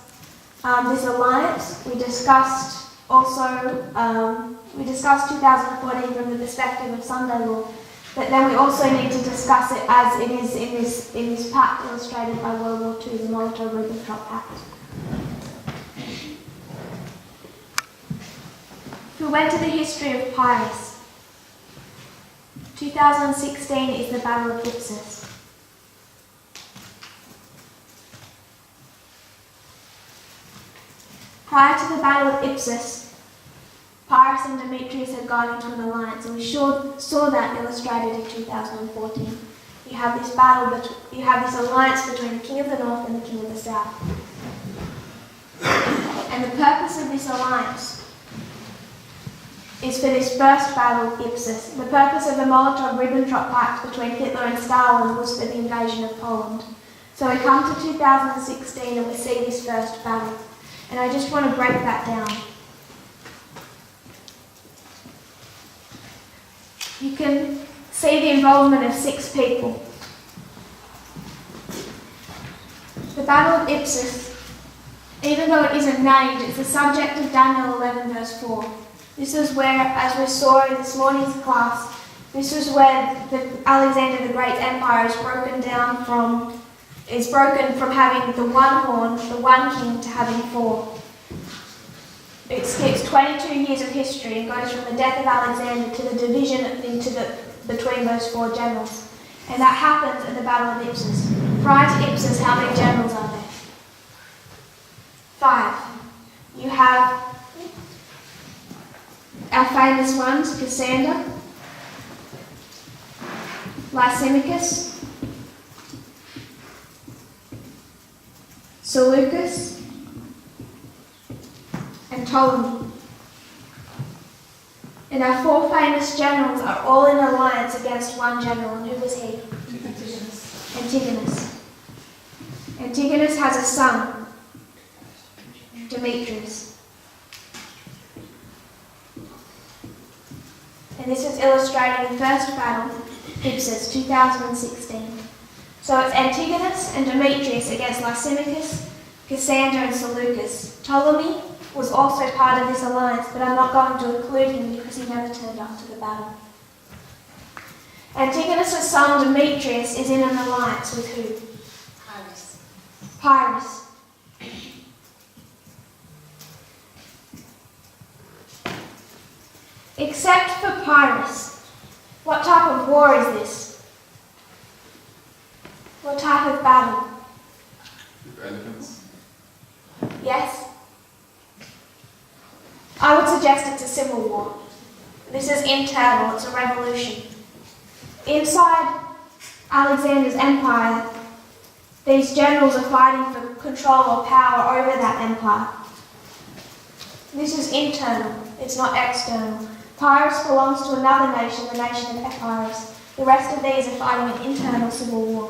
this alliance. We discussed 2014 from the perspective of Sunday law, but then we also need to discuss it as it is in this pact illustrated by World War II, the Molotov-Ribbentrop Pact. If we went to the history of Pyrrhus, 2016 is the Battle of Ipsus. Prior to the Battle of Ipsus, Pyrrhus and Demetrius had gone into an alliance, and we saw that illustrated in 2014. You have this alliance between the king of the north and the king of the south. And the purpose of this alliance is for this first battle of Ipsus. The purpose of the Molotov-Ribbentrop Pact between Hitler and Stalin was for the invasion of Poland. So we come to 2016 and we see this first battle. And I just want to break that down. You can see the involvement of 6 people. The Battle of Ipsus, even though it isn't named, it's the subject of Daniel 11 verse 4. This is where, as we saw in this morning's class, this is where Alexander the Great's empire is broken from having the one horn, the one king, to having 4. It skips 22 years of history and goes from the death of Alexander to the division between those 4 generals. And that happens at the Battle of Ipsus. Prior to Ipsus, how many generals are there? 5. You have our famous ones, Cassander, Lysimachus, Seleucus, and Ptolemy. And our 4 famous generals are all in alliance against one general, and who was he? Antigonus. Antigonus has a son, Demetrius. And this is illustrating the first battle, Ipsus, 2016. So it's Antigonus and Demetrius against Lysimachus, Cassander and Seleucus. Ptolemy was also part of this alliance, but I'm not going to include him because he never turned up to the battle. Antigonus' son Demetrius is in an alliance with who? Pyrrhus. Except for Pyrrhus, what type of war is this? What type of battle? With elephants. Yes? I would suggest it's a civil war. This is internal, it's a revolution. Inside Alexander's empire, these generals are fighting for control or power over that empire. This is internal, it's not external. Pyrrhus belongs to another nation, the nation of Epirus. The rest of these are fighting an internal civil war.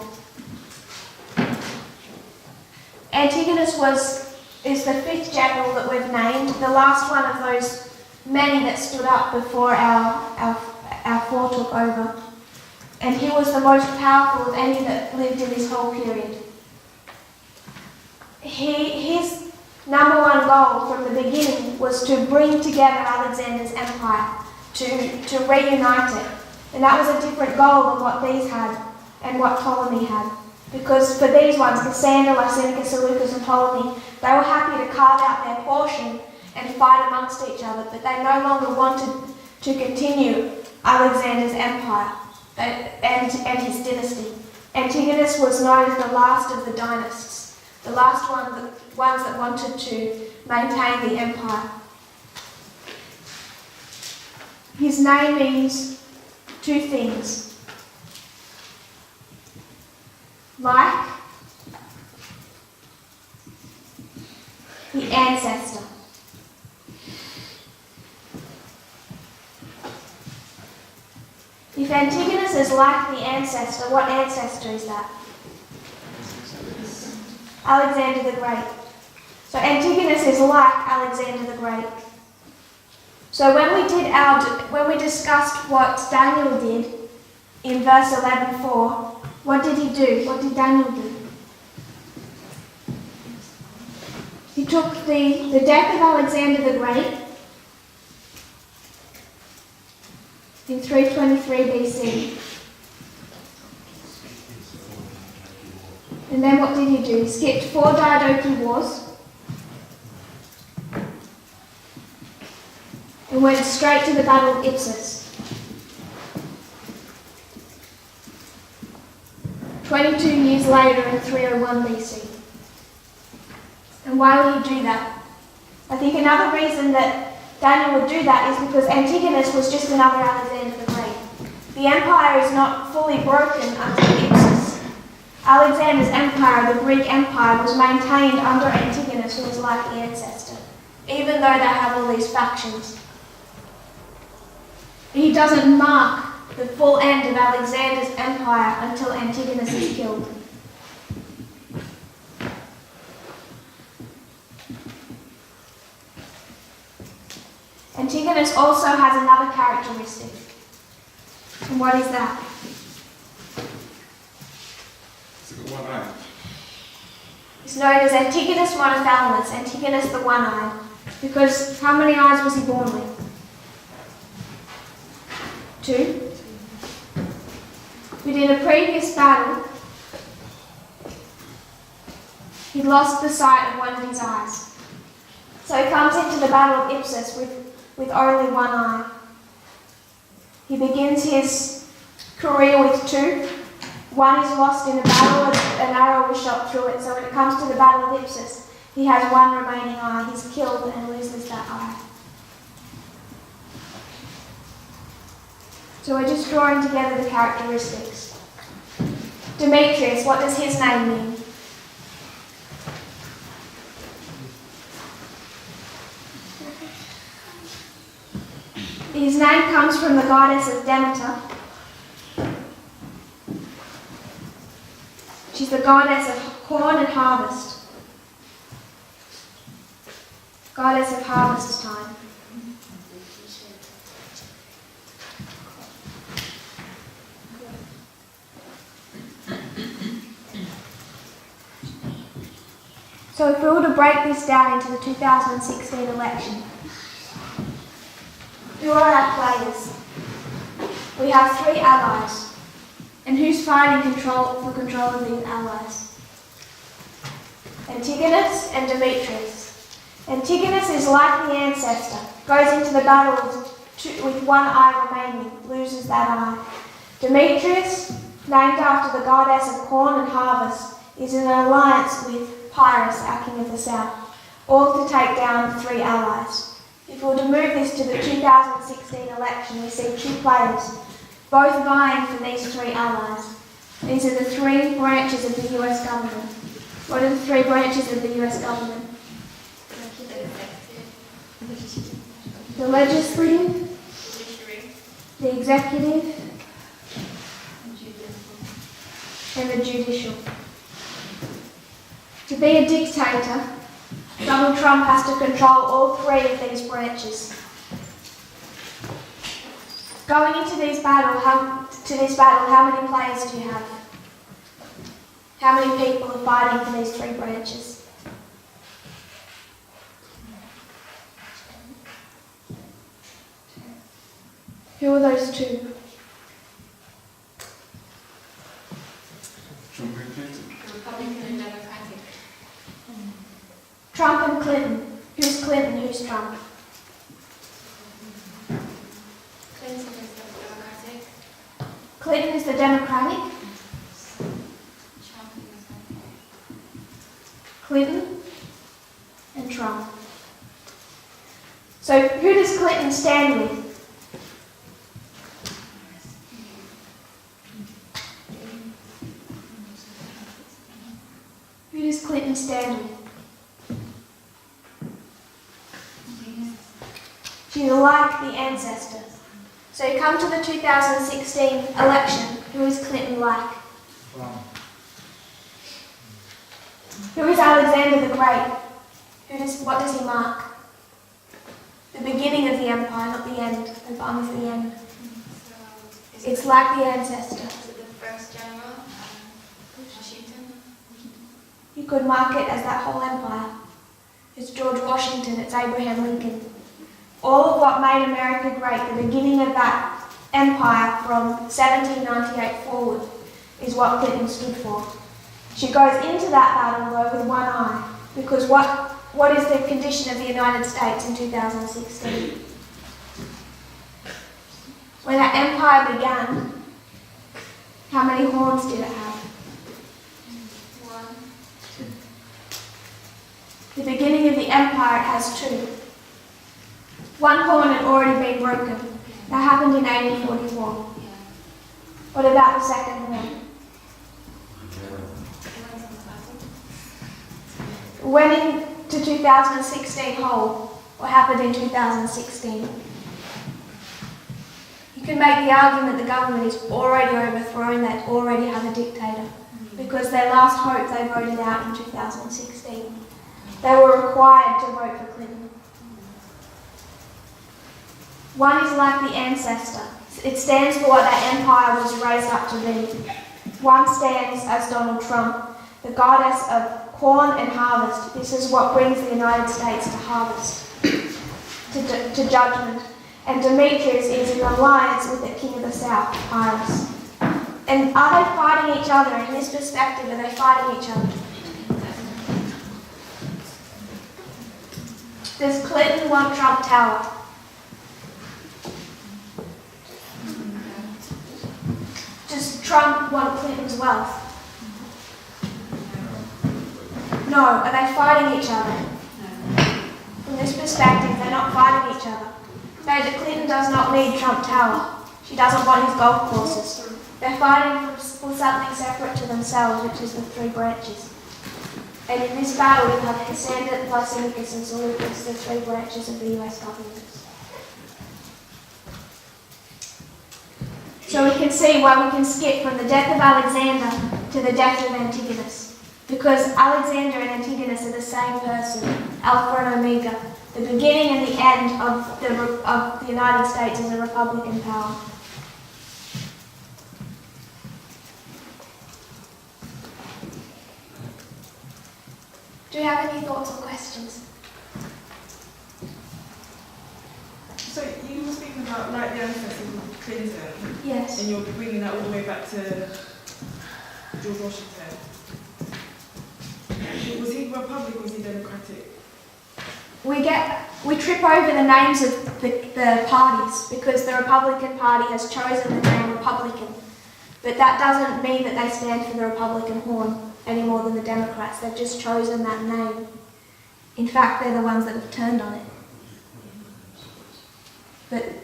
Antigonus is the 5th general that we've named, the last one of those many that stood up before our 4 took over. And he was the most powerful of any that lived in this whole period. his number one goal from the beginning was to bring together Alexander's empire, to reunite it. And that was a different goal than what these had and what Ptolemy had. Because for these ones, Cassander, Lysimachus, Seleucus and Ptolemy, they were happy to carve out their portion and fight amongst each other, but they no longer wanted to continue Alexander's empire and his dynasty. Antigonus was known as the last of the dynasts, the last ones that wanted to maintain the empire. His name means two things. Like the ancestor. If Antigonus is like the ancestor, what ancestor is that? Alexander the Great. So Antigonus is like Alexander the Great. So when we discussed what Daniel did in verse 11:4, what did he do? What did Daniel do? He took the death of Alexander the Great in 323 BC. And then what did he do? He skipped 4 Diadochi wars and went straight to the Battle of Ipsus. 22 years later in 301 BC. And why would he do that? I think another reason that Daniel would do that is because Antigonus was just another Alexander the Great. The empire is not fully broken until Ipsus. Alexander's empire, the Greek empire, was maintained under Antigonus, who was like the ancestor, even though they have all these factions. He doesn't mark the full end of Alexander's empire until Antigonus is killed. Antigonus also has another characteristic. And what is that? It's got one eye. He's known as Antigonus Monophthalmus, Antigonus the one-eyed, because how many eyes was he born with? 2. But in a previous battle, he lost the sight of one of his eyes. So he comes into the Battle of Ipsus with only one eye. He begins his career with 2. One is lost in a battle and an arrow was shot through it. So when it comes to the Battle of Ipsus, he has one remaining eye. He's killed and loses that eye. So we're just drawing together the characteristics. Demetrius, what does his name mean? His name comes from the goddess of Demeter. She's the goddess of corn and harvest. Goddess of harvest time. So if we were to break this down into the 2016 election, who are our players? We have 3 allies. And who's fighting for control of these allies? Antigonus and Demetrius. Antigonus is like the ancestor, goes into the battle with one eye remaining, loses that eye. Demetrius, named after the goddess of corn and harvest, is in an alliance with Pyrrhus, our king of the south, all to take down 3 allies. If we were to move this to the 2016 election, we see 2 players, both vying for these 3 allies. These are the 3 branches of the US government. What are the 3 branches of the US government? The legislative, the executive, and the judicial. To be a dictator, Donald Trump has to control all 3 of these branches. Going into this battle, how many players do you have? How many people are fighting for these 3 branches? Who are those two? Trump and Clinton. Republican and Democratic. Trump and Clinton. Who's Clinton? Who's Trump? Clinton is the Democratic. Clinton is the Democratic. Trump is the Clinton and Trump. So who does Clinton stand with? Who does Clinton stand with? She's like the ancestor. So you come to the 2016 election, who is Clinton like? Who is Alexander the Great? What does he mark? The beginning of the empire, not the end. The bottom of the end. So, It's like the ancestor. is it the first general, Washington? You could mark it as that whole empire. It's George Washington, it's Abraham Lincoln. All of what made America great, the beginning of that empire from 1798 forward, is what Clinton stood for. She goes into that battle though with one eye, because what is the condition of the United States in 2016? When that empire began, how many horns did it have? One. The beginning of the empire, it has two. One horn had already been broken. That happened in 1844. What about the second horn? Went into 2016 whole. What happened in 2016? You can make the argument the government is already overthrown, they already have a dictator, because their last hope they voted out in 2016. They were required to vote for Clinton. One is like the ancestor. It stands for what that empire was raised up to be. One stands as Donald Trump, the goddess of corn and harvest. This is what brings the United States to harvest, to judgment. And Demetrius is in alliance with the king of the south, Iris. And are they fighting each other? In this perspective, are they fighting each other? Does Clinton want Trump Tower? Does Trump want Clinton's wealth? No. Are they fighting each other? From this perspective, they're not fighting each other. No, Clinton does not need Trump Tower. She doesn't want his golf courses. They're fighting for something separate to themselves, which is the three branches. And in this battle, you have Cassander, Lysimachus, and Seleucus, the three branches of the US government. So we can see why we can skip from the death of Alexander to the death of Antigonus. Because Alexander and Antigonus are the same person, Alpha and Omega, the beginning and the end of the United States as a republican power. Do you have any thoughts or questions? So you were speaking about like the ancestors of Clinton, Yes. and you're bringing that all the way back to George Washington. Was he Republican or was he Democratic? We trip over the names of the parties because the Republican Party has chosen the name Republican. But that doesn't mean that they stand for the Republican horn any more than the Democrats. They've just chosen that name. In fact, they're the ones that have turned on it.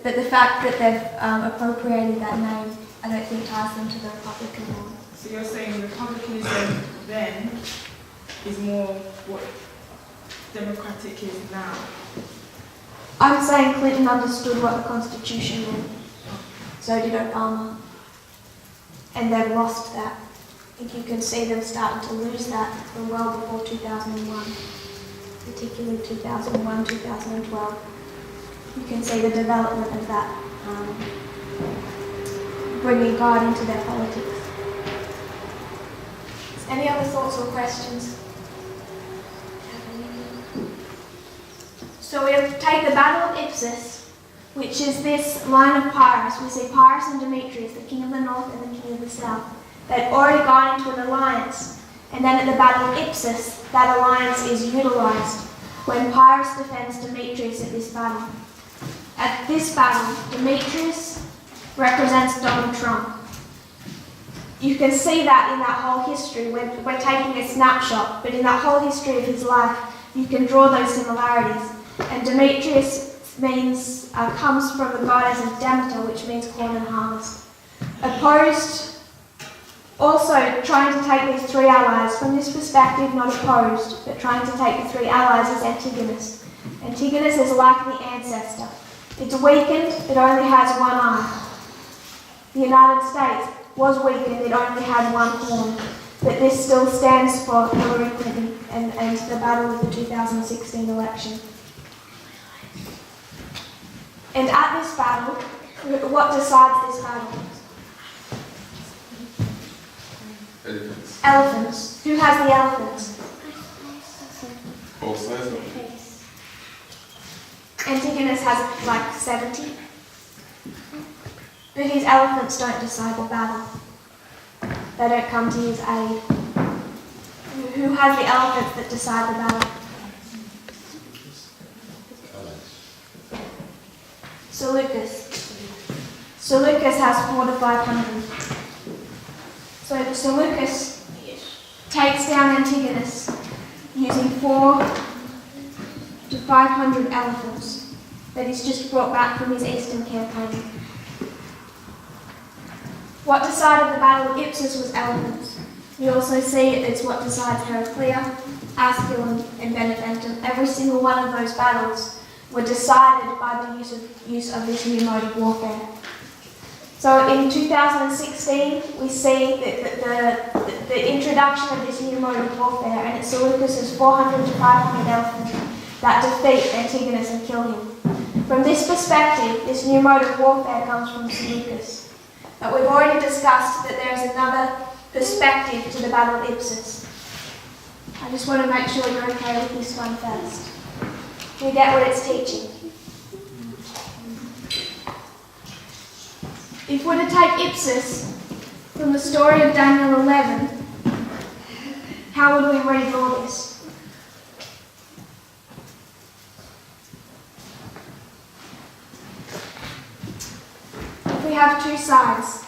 But the fact that they've appropriated that name, I don't think ties them to the Republican horn. So you're saying Republicanism then is more what Democratic is now? I'm saying Clinton understood what the Constitution meant. So did Obama. And they've lost that. I think you can see them starting to lose that from well before 2001, particularly 2001, 2012. You can see the development of that, bringing God into their politics. Any other thoughts or questions? So we'll take the Battle of Ipsus, which is this line of Pyrrhus. We see Pyrrhus and Demetrius, the king of the north and the king of the south. They'd already gone into an alliance, and then at the Battle of Ipsus, that alliance is utilised when Pyrrhus defends Demetrius at this battle. At this battle, Demetrius represents Donald Trump. You can see that in that whole history. We're taking a snapshot, but in that whole history of his life, you can draw those similarities. And Demetrius comes from the goddess of Demeter, which means corn and harvest. Opposed, also trying to take these three allies, from this perspective not opposed, but trying to take the three allies is Antigonus. Antigonus is like the ancestor. It's weakened, it only has one eye. The United States was weakened, it only had one horn. But this still stands for Hillary Clinton and the battle of the 2016 election. And at this battle, what decides this battle? Elephants. Elephants. Who has the elephants? Both sides of it. Antigonus has like 70. But his elephants don't decide the battle. They don't come to his aid. Who has the elephants that decide the battle? Seleucus. Seleucus has 400 to 500. So Seleucus takes down Antigonus using 400 to 500 elephants that he's just brought back from his eastern campaign. What decided the Battle of Ipsus was elephants. We also see it's what decides Heraclea, Asculum, and Beneventum. Every single one of those battles were decided by the use of this new mode of warfare. So in 2016, we see the introduction of this new mode of warfare, and it's Seleucus' 400 to 500 elephants that defeat Antigonus and kill him. From this perspective, this new mode of warfare comes from Seleucus. But we've already discussed that there is another perspective to the Battle of Ipsus. I just want to make sure you're okay with this one first. Do you get what it's teaching? If we're to take Ipsus from the story of Daniel 11, how would we redraw this? We have two sides.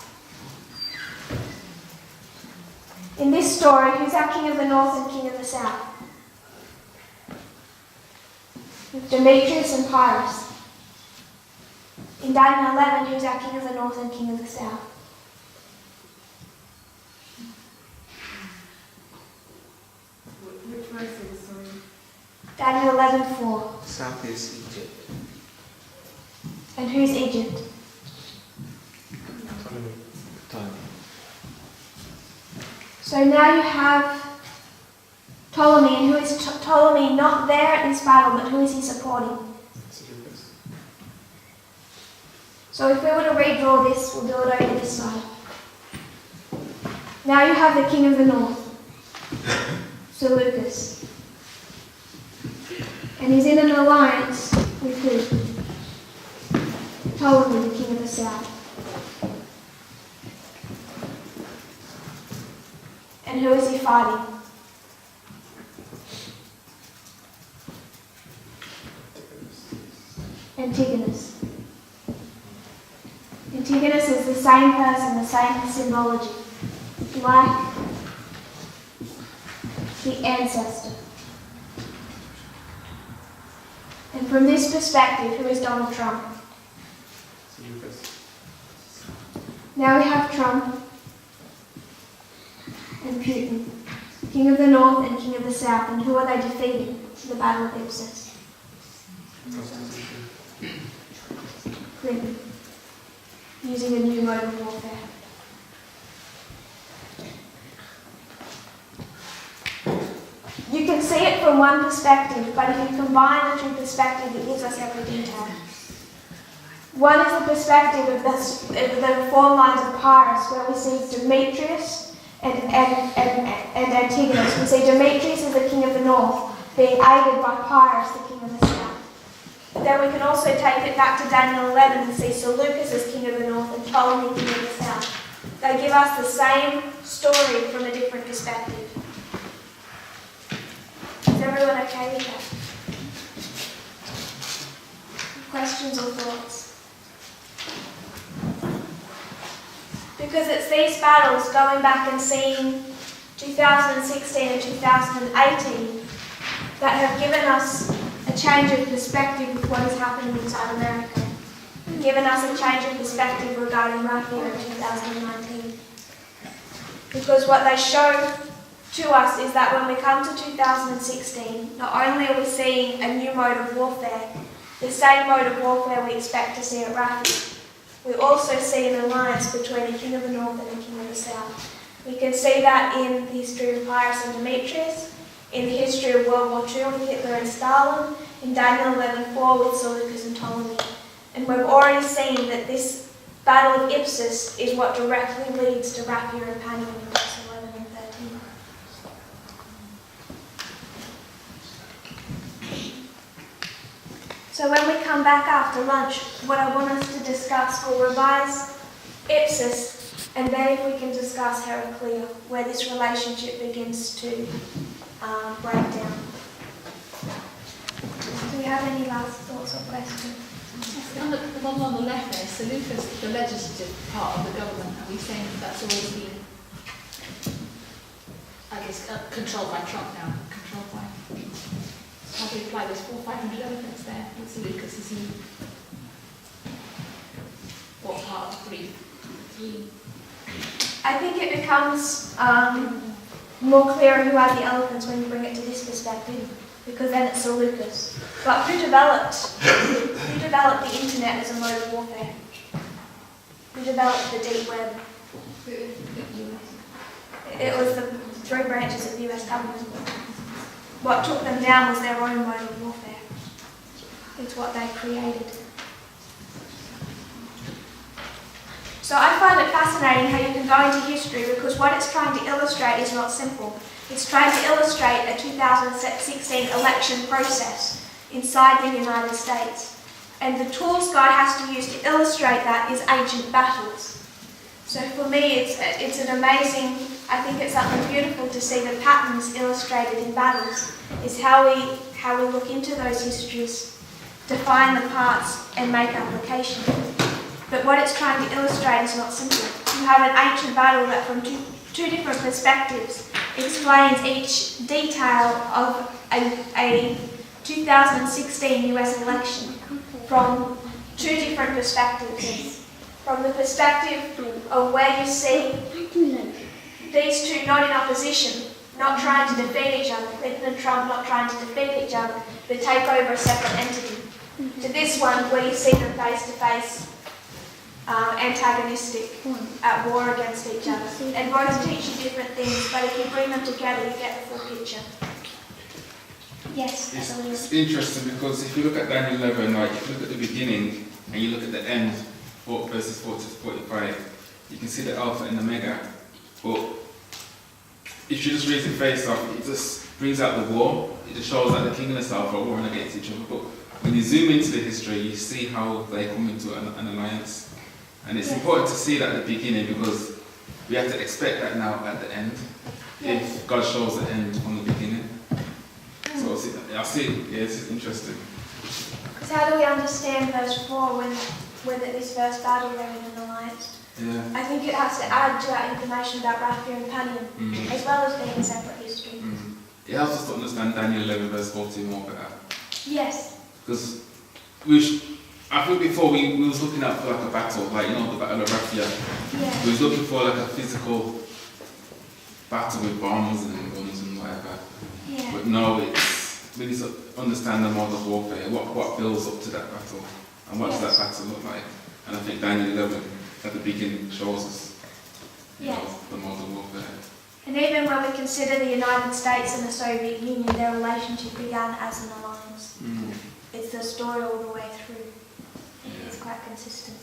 In this story, who's our king of the north and king of the south? Demetrius and Pyrrhus. In Daniel 11, who's our king of the north and king of the south? Which verse is it, sorry? Daniel 11:4. South is Egypt. And who's Egypt? Ptolemy. So now you have Ptolemy, and who is Ptolemy not there at this battle, but who is he supporting? Seleucus. So if we were to redraw this, we'll do it over this side. Now you have the king of the north, Seleucus. And he's in an alliance with who? Ptolemy, the king of the south. And who is he fighting? Antigonus. Antigonus is the same person, the same symbology, like the ancestor. And from this perspective, who is Donald Trump? Seleucus. Now we have Trump and Putin, king of the north and king of the south, and who are they defeating in the Battle of Ipsus? Clinton, using a new mode of warfare. You can see it from one perspective, but if you combine the two perspectives, it gives us every detail. One is the perspective of the four lines of Pyrrhus, where we see Demetrius and Antigonus. We see Demetrius as the king of the north, being aided by Pyrrhus, the king of the south. then we can also take it back to Daniel 11 and see Seleucus as king of the north and Ptolemy king of the south. They give us the same story from a different perspective. Is everyone okay with that? Questions or thoughts? Because it's these battles, going back and seeing 2016 and 2018, that have given us a change of perspective with what is happening inside America. Given us a change of perspective regarding Raffia in 2019. Because what they show to us is that when we come to 2016, not only are we seeing a new mode of warfare, the same mode of warfare we expect to see at Raffia, we also see an alliance between a king of the north and a king of the south. We can see that in the history of Pyrrhus and Demetrius, in the history of World War II with Hitler and Stalin, in Daniel 11:4 with Seleucus and Ptolemy. And we've already seen that this battle of Ipsus is what directly leads to Raffia and Panion in verse 11 and 13. So when we come back after lunch, what I want us to discuss, we'll revise Ipsus, and then if we can discuss Heraclea, where this relationship begins to break down. Do we have any last thoughts or questions? On the one on the left there, Seleucus, the legislative part of the government, are we saying that's always been, I guess, controlled by Trump now? Controlled by. How do we apply this 400-500 elephants there with Seleucus? Is he what part of three? I think it becomes more clear who are the elephants when you bring it to this perspective, because then it's Seleucus. But who developed the internet as a mode of warfare? Who developed the deep web? It was the three branches of the US government. What took them down was their own mode of warfare. It's what they created. So I find it fascinating how you can go into history, because what it's trying to illustrate is not simple. It's trying to illustrate a 2016 election process inside the United States. And the tools God has to use to illustrate that is ancient battles. So for me, it's an amazing, I think it's something beautiful to see the patterns illustrated in battles, is how we look into those histories, define the parts and make application. But what it's trying to illustrate is not simple. You have an ancient battle that from two different perspectives explains each detail of a 2016 US election from two different perspectives. From the perspective of where you see these two not in opposition, not trying to defeat each other, Clinton and Trump not trying to defeat each other, but take over a separate entity. To this one where you see them face to face, antagonistic, at war against each other. And both teach you different things, but if you bring them together, you get the full picture. Yes, it's interesting because if you look at Daniel 11, like if you look at the beginning and you look at the end, verses 40 to 45, you can see the Alpha and the Omega. But if you just read it face off, it just brings out the war. It just shows that the king and the south are warring against each other. But when you zoom into the history, you see how they come into an alliance. And it's important to see that at the beginning, because we have to expect that now at the end, if God shows the end from the beginning. So I see, it's interesting. Because how do we understand verse 4 when at this first battle they're in an alliance? Yeah. I think it has to add to that information about Raffia and Panion, as well as being a separate history. It helps us to understand Daniel 11 verse 14 more better. Yes. Because I think before we was looking out for like a battle, like the Battle of Raffia. Yeah. We was looking for like a physical battle with bombs and guns and whatever. Yeah. But no, we need to understand the mode of warfare, what builds up to that battle, and what does that battle look like. And I think Daniel 11 at the beginning shows us the mode of warfare. And even when we consider the United States and the Soviet Union, their relationship began as an alliance. It's the story all the way through. It's quite consistent.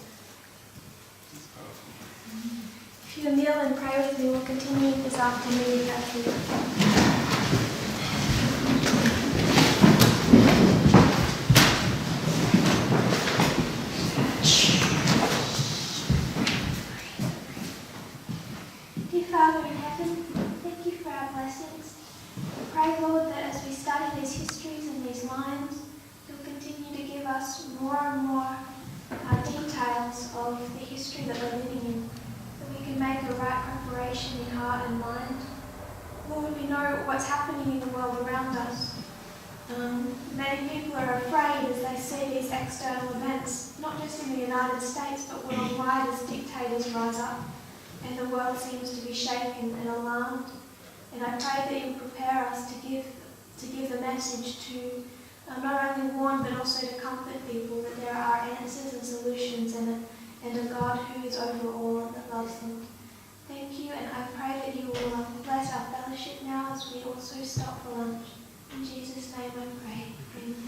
If you kneel and pray with me, we'll continue this afternoon as we minds, He'll continue to give us more and more details of the history that we're living in, that we can make a right preparation in heart and mind. Lord, we know what's happening in the world around us. Many people are afraid as they see these external events, not just in the United States, but worldwide, as dictators rise up and the world seems to be shaken and alarmed. And I pray that you prepare us to give the message to not only warn but also to comfort people that there are answers and solutions and a God who is over all and that loves them. Thank you, and I pray that you will bless our fellowship now as we also stop for lunch. In Jesus' name I pray. Amen.